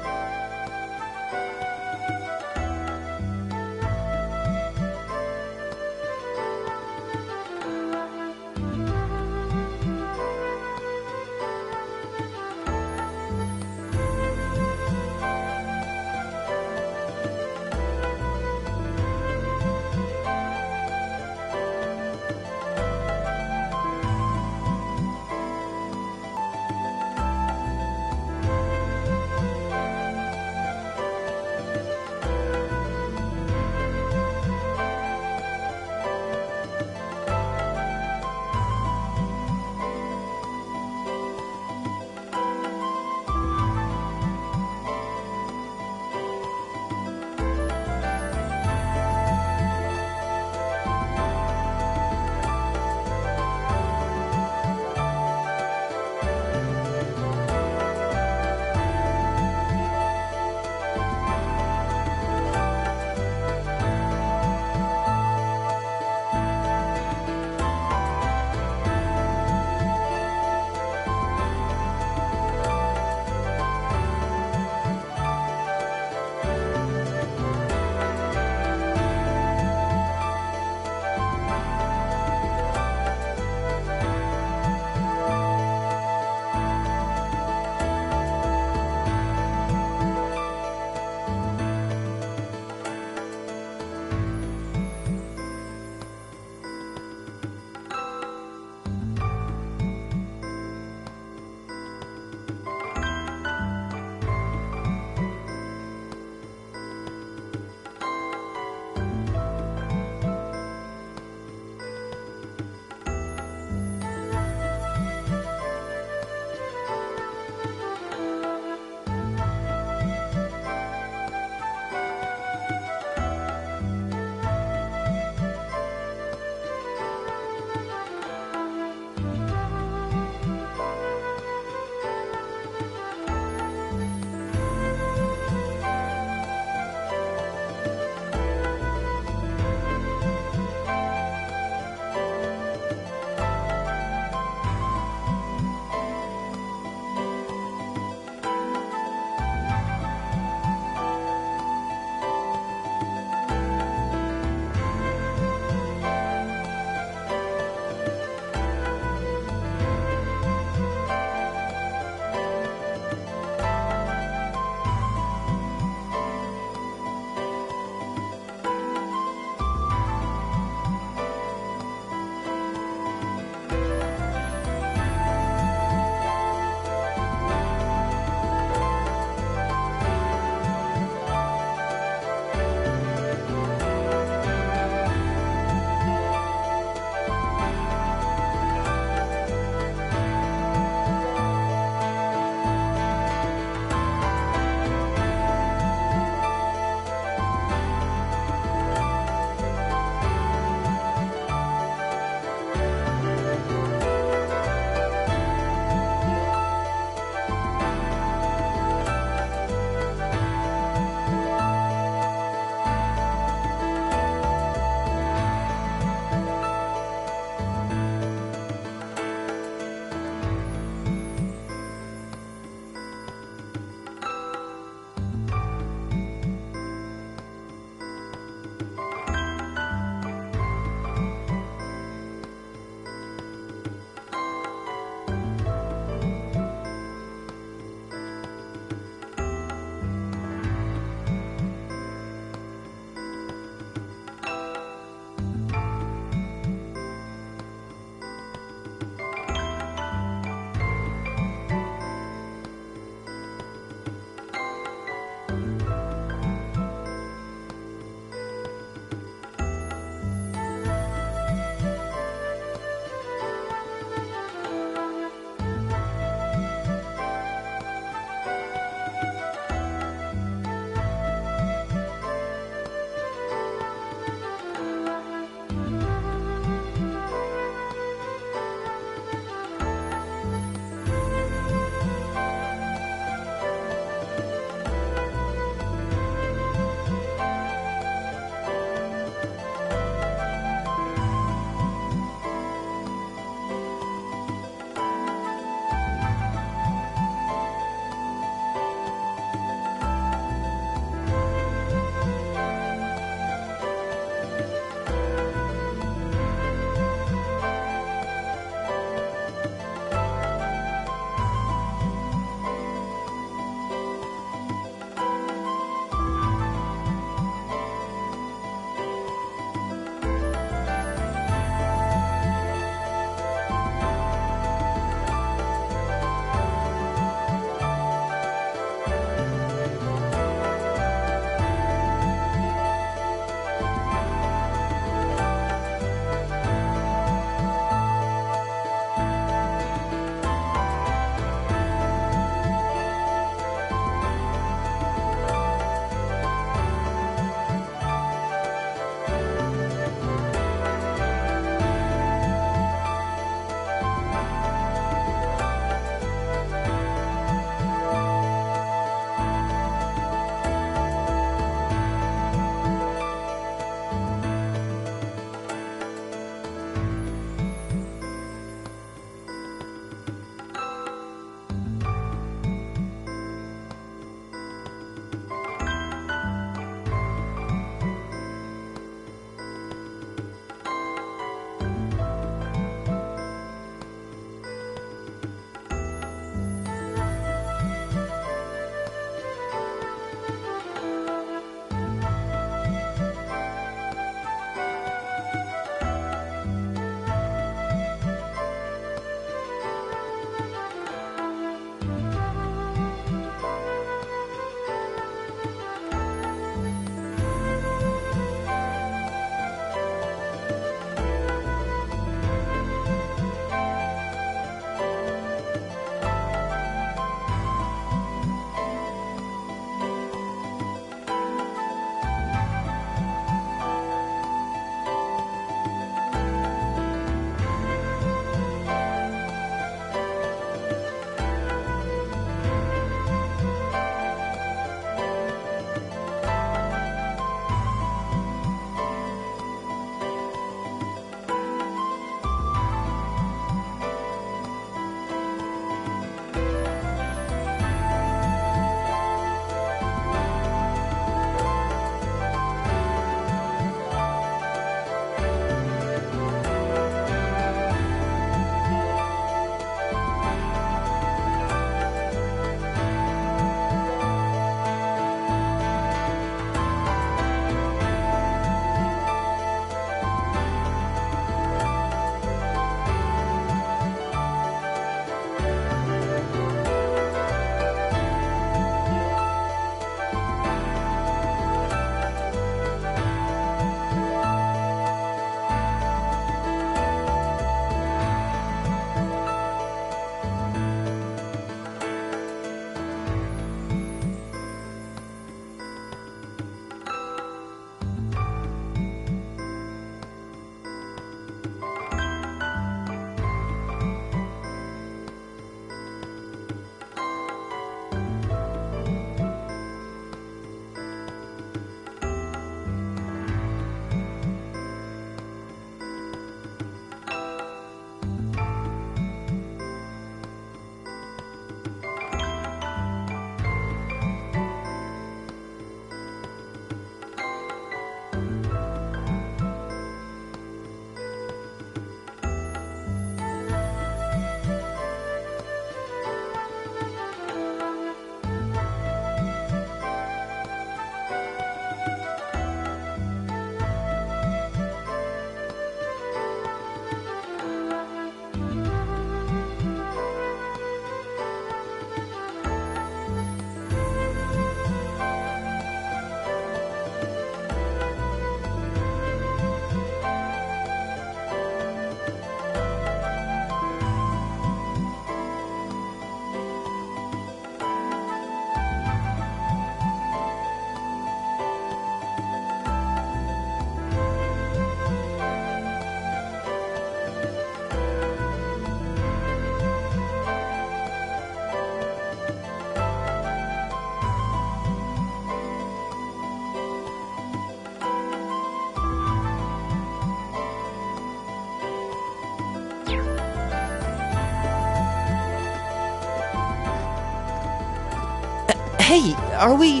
Hey, are we...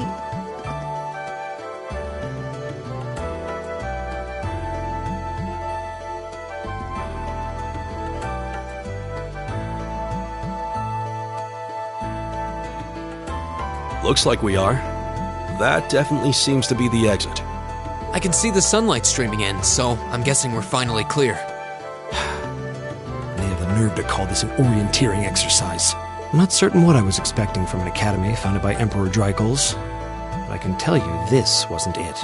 Looks like we are. That definitely seems to be the exit. I can see the sunlight streaming in, so I'm guessing we're finally clear. They have the nerve to call this an orienteering exercise. I'm not certain what I was expecting from an academy founded by Emperor Drykuls, but I can tell you this wasn't it.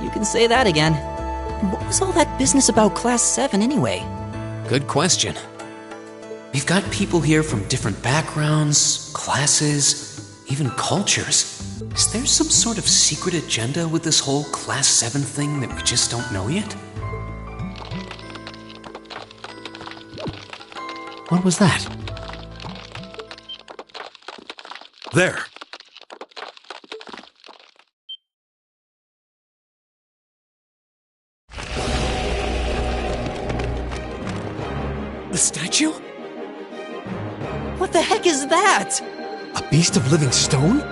You can say that again. What was all that business about Class 7 anyway? Good question. We've got people here from different backgrounds, classes, even cultures. Is there some sort of secret agenda with this whole Class 7 thing that we just don't know yet? What was that? There! The statue? What the heck is that? A beast of living stone?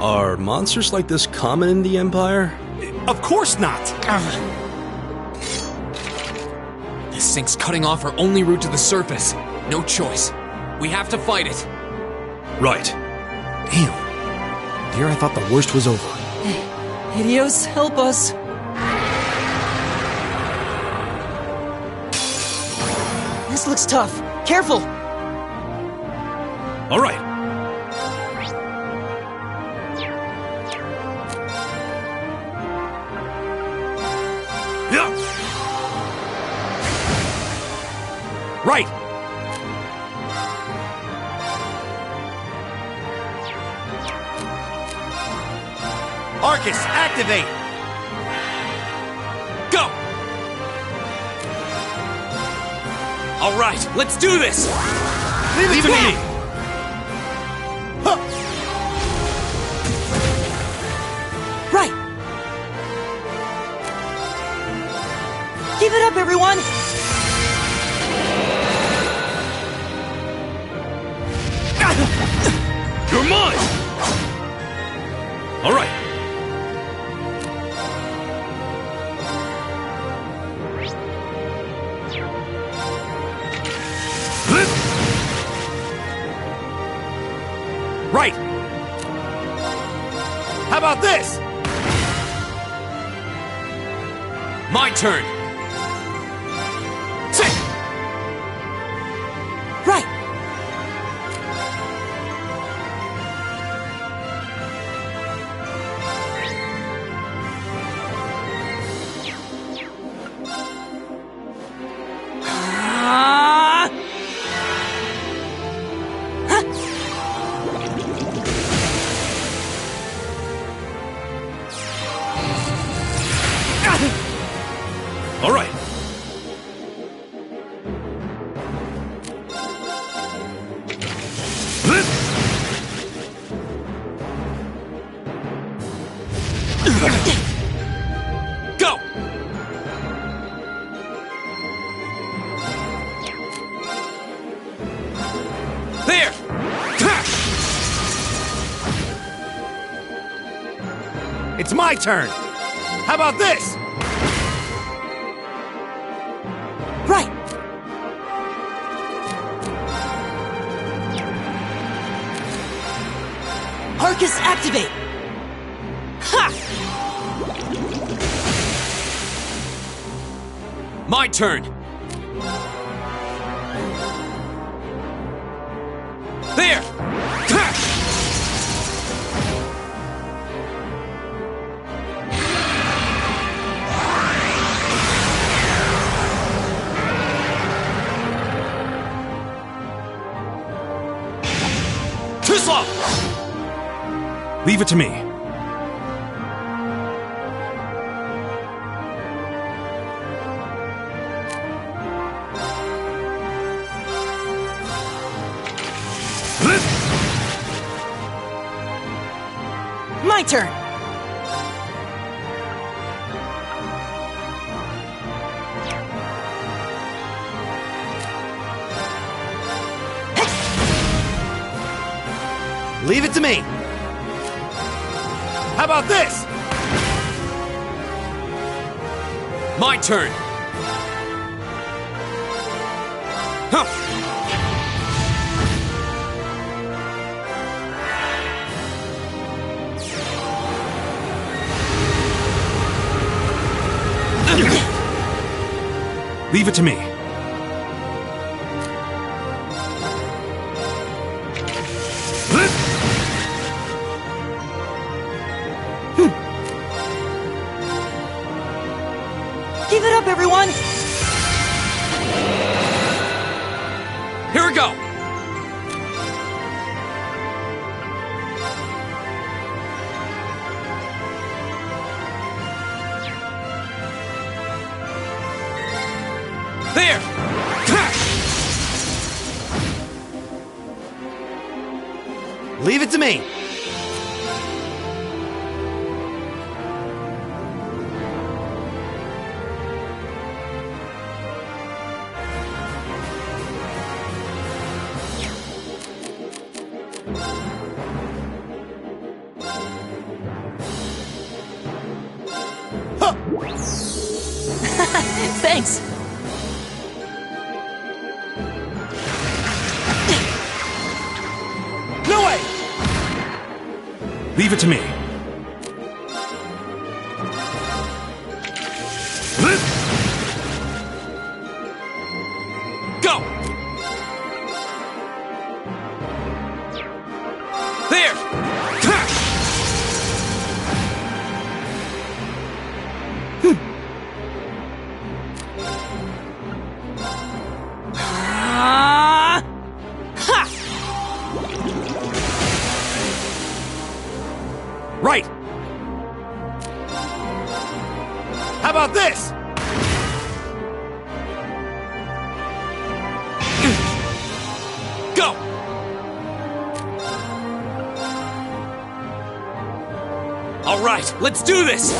Are monsters like this common in the Empire? Of course not! This thing's cutting off our only route to the surface. No choice. We have to fight it. Right. Damn. Dear, I thought the worst was over. Hideos, help us. This looks tough. Careful! All right. Yeah. Right! Arcus, activate! Go! All right, let's do this! Leave it to me! Right! Give it up, everyone! You're mine! All right. Right! How about this? My turn! Sit! Right! All right. Go! There! It's my turn! How about this? Right! Arcus, activate! Ha! My turn! There! Ha! Too Leave it to me. My turn! Leave it to me. How about this? My turn! Huh. Leave it to me. Give it up, everyone! Here we go! There! Leave it to me. Thanks! No way! Leave it to me. Go! There! Right! How about this? Go! All right, let's do this!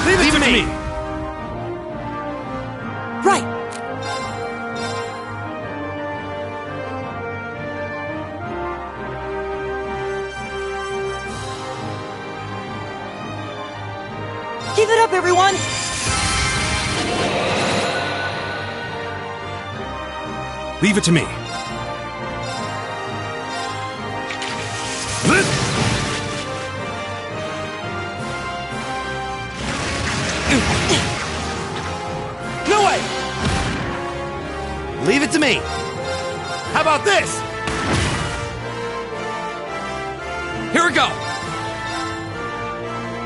Leave it to me. Right! Give it up, everyone! Leave it to me. No way! Leave it to me. How about this? Here we go!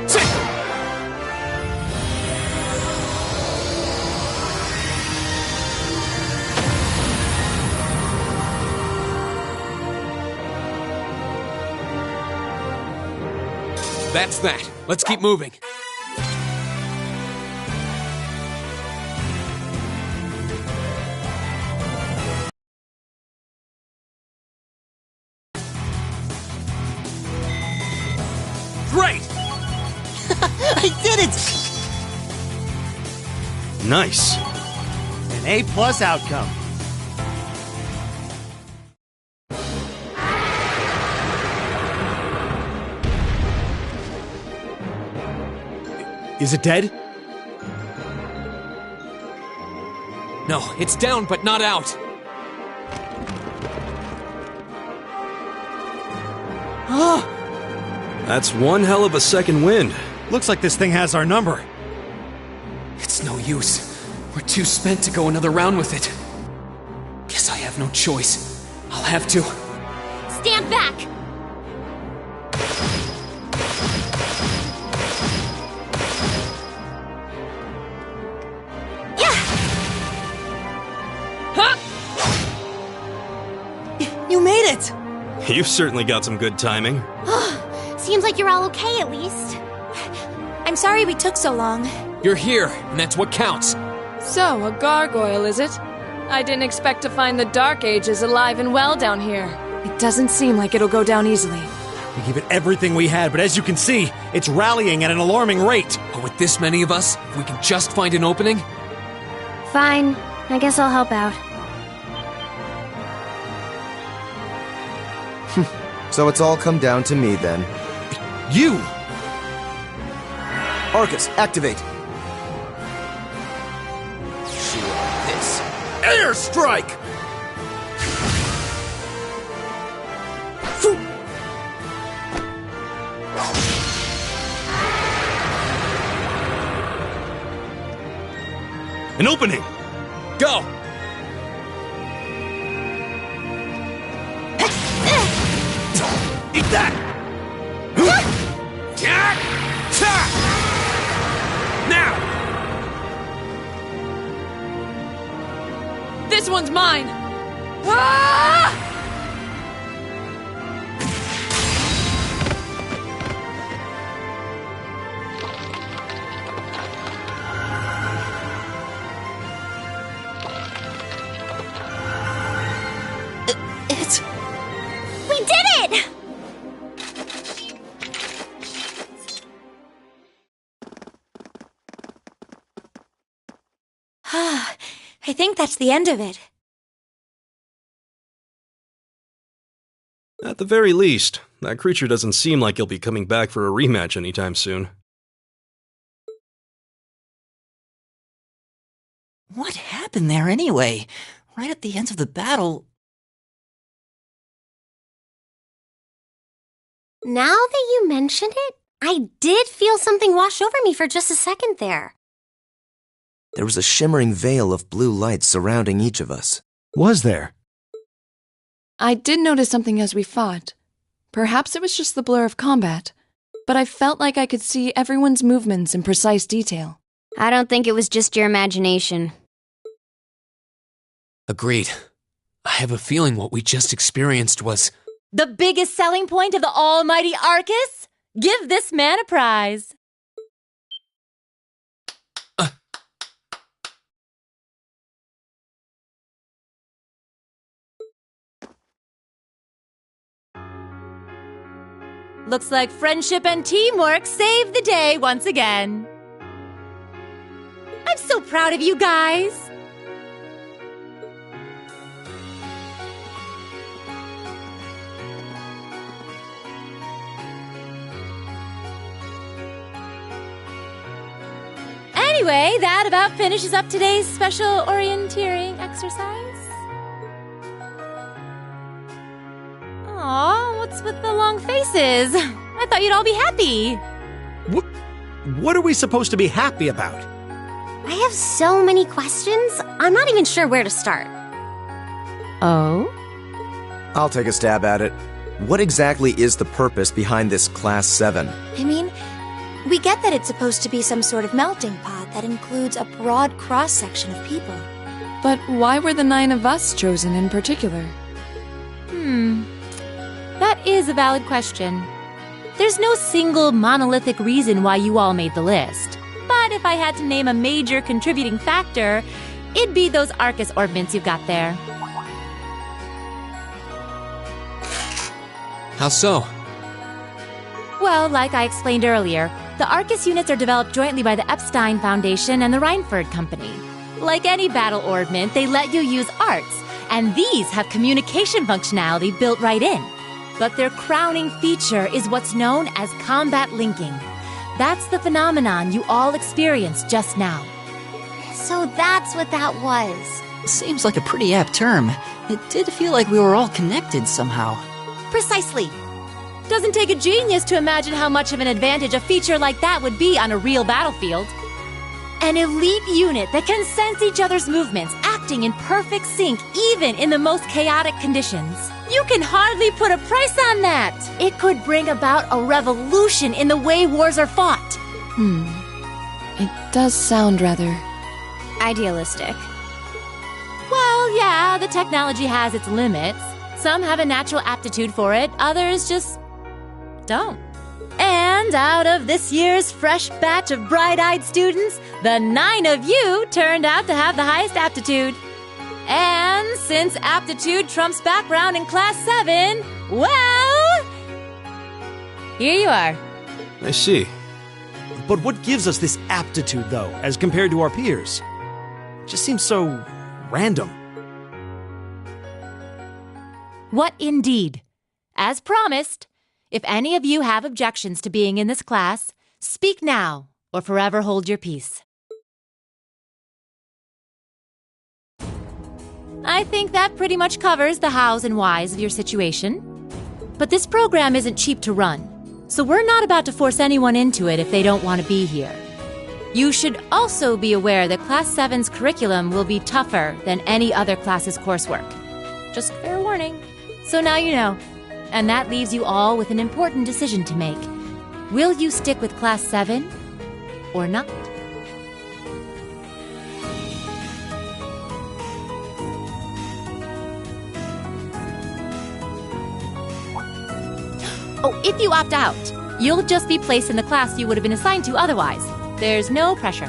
Sit! That's that. Let's keep moving. Great! I did it! Nice. An A+ outcome. Is it dead? No, it's down but not out. That's one hell of a second wind. Looks like this thing has our number. It's no use. We're too spent to go another round with it. Guess I have no choice. I'll have to. Stand back! You made it! You've certainly got some good timing. Seems like you're all okay at least. I'm sorry we took so long. You're here, and that's what counts. So, a gargoyle, is it? I didn't expect to find the Dark Ages alive and well down here. It doesn't seem like it'll go down easily. We gave it everything we had, but as you can see, it's rallying at an alarming rate. But with this many of us, if we can just find an opening... Fine. I guess I'll help out. So it's all come down to me then. You! Arcus, activate! This airstrike! An opening! Go! Eat that! Now! This one's mine! Ah! It's... We did it! I think that's the end of it. At the very least, that creature doesn't seem like he'll be coming back for a rematch anytime soon. What happened there anyway? Right at the end of the battle... Now that you mention it, I did feel something wash over me for just a second there. There was a shimmering veil of blue light surrounding each of us. Was there? I did notice something as we fought. Perhaps it was just the blur of combat, but I felt like I could see everyone's movements in precise detail. I don't think it was just your imagination. Agreed. I have a feeling what we just experienced was... The biggest selling point of the almighty Arcus? Give this man a prize. Looks like friendship and teamwork saved the day once again. I'm so proud of you guys. Anyway, that about finishes up today's special orienteering exercise. Aw, what's with the long faces? I thought you'd all be happy. What are we supposed to be happy about? I have so many questions, I'm not even sure where to start. Oh? I'll take a stab at it. What exactly is the purpose behind this Class 7? I mean, we get that it's supposed to be some sort of melting pot that includes a broad cross-section of people. But why were the 9 of us chosen in particular? That is a valid question. There's no single monolithic reason why you all made the list. But if I had to name a major contributing factor, it'd be those Arcus orbments you've got there. How so? Well, like I explained earlier, the Arcus units are developed jointly by the Epstein Foundation and the Reinford Company. Like any battle orbment, they let you use arts, and these have communication functionality built right in. But their crowning feature is what's known as combat linking. That's the phenomenon you all experienced just now. So that's what that was. Seems like a pretty apt term. It did feel like we were all connected somehow. Precisely. Doesn't take a genius to imagine how much of an advantage a feature like that would be on a real battlefield. An elite unit that can sense each other's movements, acting in perfect sync even in the most chaotic conditions. You can hardly put a price on that. It could bring about a revolution in the way wars are fought. It does sound rather... Idealistic. Well, yeah, the technology has its limits. Some have a natural aptitude for it, others just don't. And out of this year's fresh batch of bright-eyed students, the 9 of you turned out to have the highest aptitude. And since aptitude trumps background in Class 7, well... Here you are. I see. But what gives us this aptitude, though, as compared to our peers? It just seems so random. What indeed? As promised, if any of you have objections to being in this class, speak now or forever hold your peace. I think that pretty much covers the hows and whys of your situation. But this program isn't cheap to run, so we're not about to force anyone into it if they don't want to be here. You should also be aware that Class 7's curriculum will be tougher than any other class's coursework. Just fair warning. So now you know. And that leaves you all with an important decision to make. Will you stick with Class 7 or not? Oh, if you opt out, you'll just be placed in the class you would have been assigned to otherwise. There's no pressure.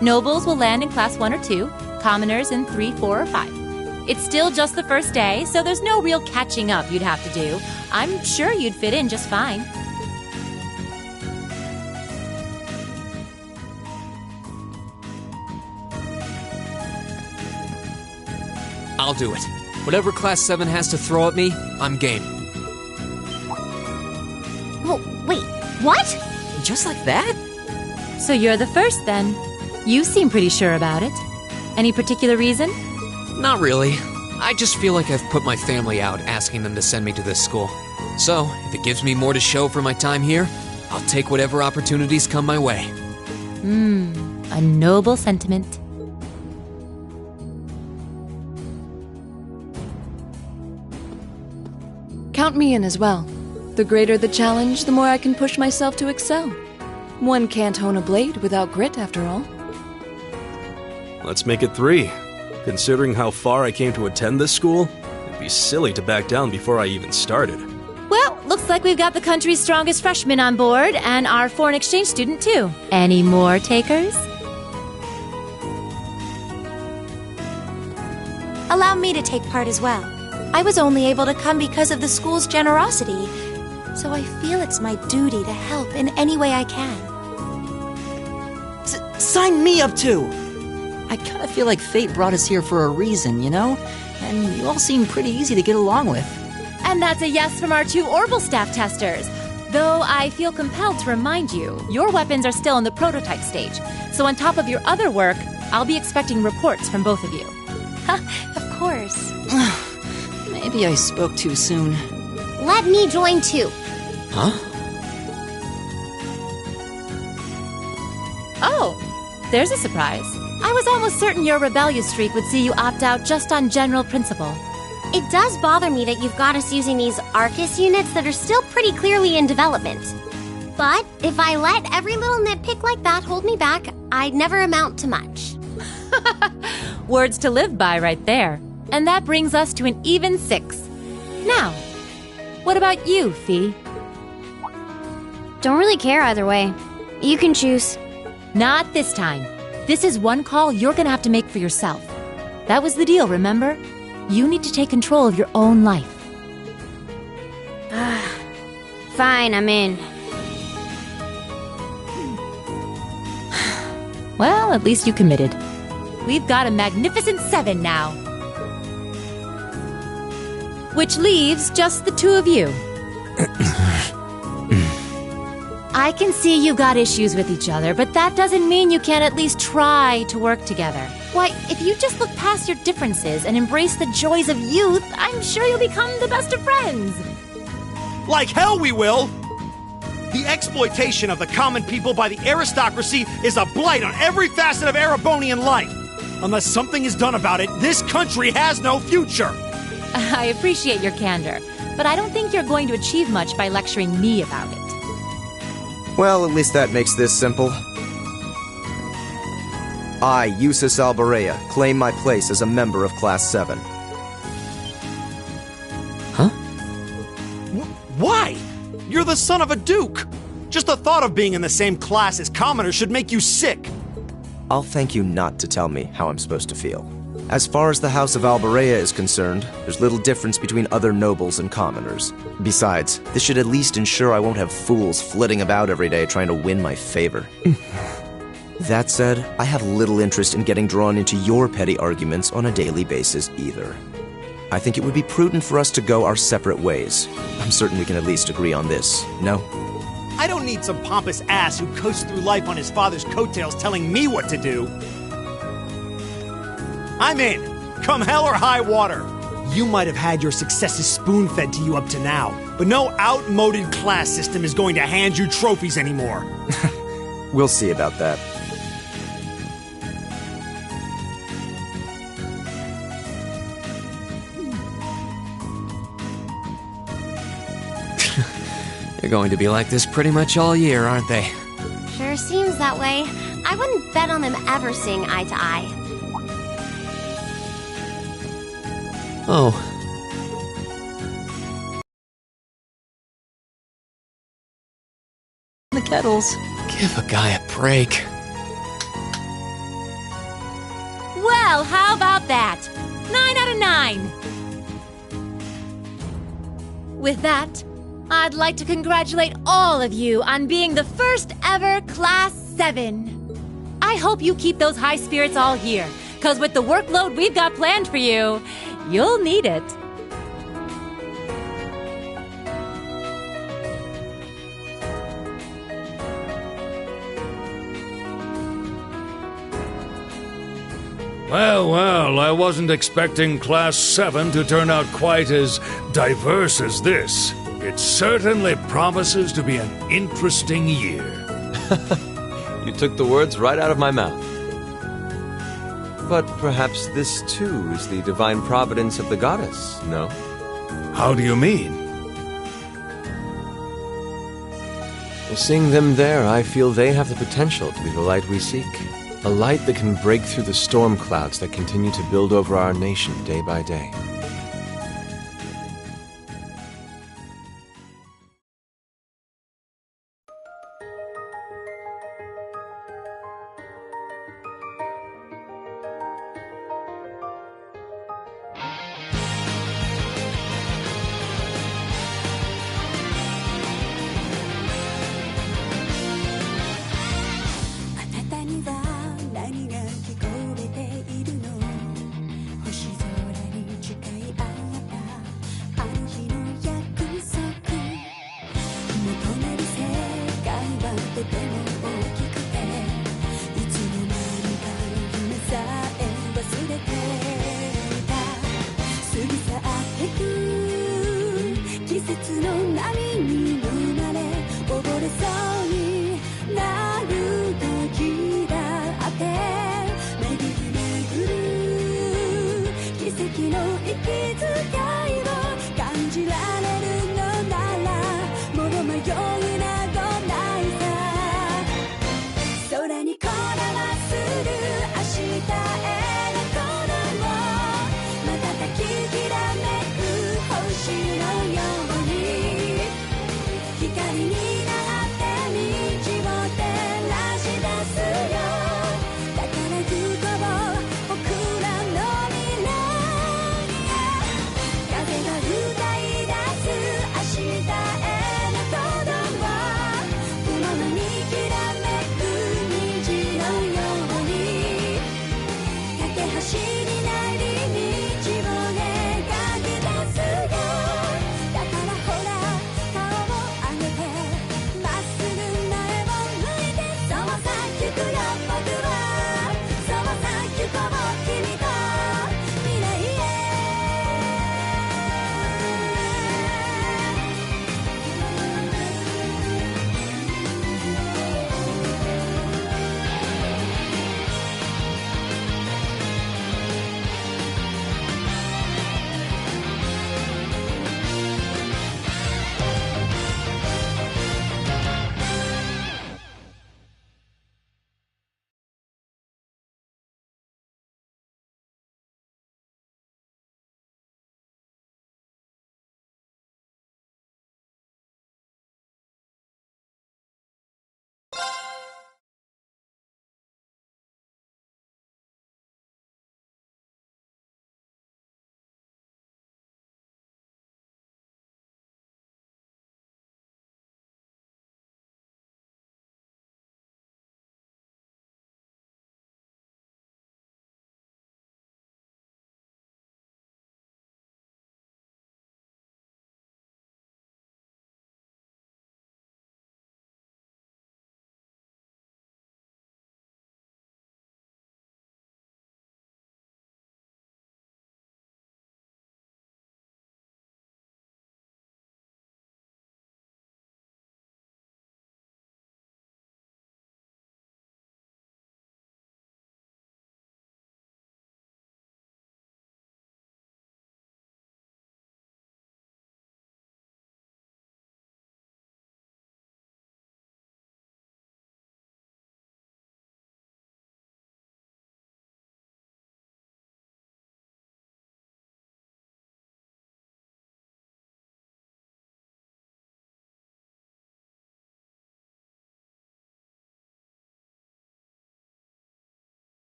Nobles will land in Class 1 or 2, commoners in 3, 4, or 5. It's still just the first day, so there's no real catching up you'd have to do. I'm sure you'd fit in just fine. I'll do it. Whatever Class 7 has to throw at me, I'm game. Well, wait, what? Just like that? So you're the first, then. You seem pretty sure about it. Any particular reason? Not really. I just feel like I've put my family out asking them to send me to this school. So, if it gives me more to show for my time here, I'll take whatever opportunities come my way. A noble sentiment. Count me in as well. The greater the challenge, the more I can push myself to excel. One can't hone a blade without grit, after all. Let's make it 3. Considering how far I came to attend this school, it'd be silly to back down before I even started. Well, looks like we've got the country's strongest freshman on board, and our foreign exchange student, too. Any more takers? Allow me to take part as well. I was only able to come because of the school's generosity, so I feel it's my duty to help in any way I can. Sign me up too! I kind of feel like fate brought us here for a reason, you know? And you all seem pretty easy to get along with. And that's a yes from our 2 Orbital staff testers. Though I feel compelled to remind you, your weapons are still in the prototype stage. So on top of your other work, I'll be expecting reports from both of you. Of course. Maybe I spoke too soon. Let me join too. Huh? Oh, there's a surprise. I was almost certain your rebellious streak would see you opt out just on general principle. It does bother me that you've got us using these Arcus units that are still pretty clearly in development. But if I let every little nitpick like that hold me back, I'd never amount to much. Words to live by right there. And that brings us to an even 6. Now, what about you, Fee? Don't really care either way. You can choose. Not this time. This is one call you're gonna have to make for yourself. That was the deal, remember? You need to take control of your own life. Fine, I'm in. Well, at least you committed. We've got a magnificent 7 now. Which leaves just the 2 of you. I can see you've got issues with each other, but that doesn't mean you can't at least try to work together. Why, if you just look past your differences and embrace the joys of youth, I'm sure you'll become the best of friends. Like hell we will! The exploitation of the common people by the aristocracy is a blight on every facet of Erebonian life. Unless something is done about it, this country has no future. I appreciate your candor, but I don't think you're going to achieve much by lecturing me about it. Well, at least that makes this simple. I, Eusus Albarea, claim my place as a member of Class 7. Huh? Why? You're the son of a duke! Just the thought of being in the same class as commoners should make you sick. I'll thank you not to tell me how I'm supposed to feel. As far as the House of Alborea is concerned, there's little difference between other nobles and commoners. Besides, this should at least ensure I won't have fools flitting about every day trying to win my favor. That said, I have little interest in getting drawn into your petty arguments on a daily basis either. I think it would be prudent for us to go our separate ways. I'm certain we can at least agree on this, no? I don't need some pompous ass who coasts through life on his father's coattails telling me what to do. I'm in, come hell or high water. You might have had your successes spoon-fed to you up to now, but no outmoded class system is going to hand you trophies anymore. We'll see about that. They're going to be like this pretty much all year, aren't they? Sure seems that way. I wouldn't bet on them ever seeing eye to eye. Oh. The kettles. Give a guy a break. Well, how about that? 9 out of 9. With that, I'd like to congratulate all of you on being the first ever Class 7. I hope you keep those high spirits all year, because with the workload we've got planned for you, you'll need it. Well, I wasn't expecting Class 7 to turn out quite as diverse as this. It certainly promises to be an interesting year. You took the words right out of my mouth. But perhaps this too is the divine providence of the goddess, no? How do you mean? Seeing them there, I feel they have the potential to be the light we seek. A light that can break through the storm clouds that continue to build over our nation day by day.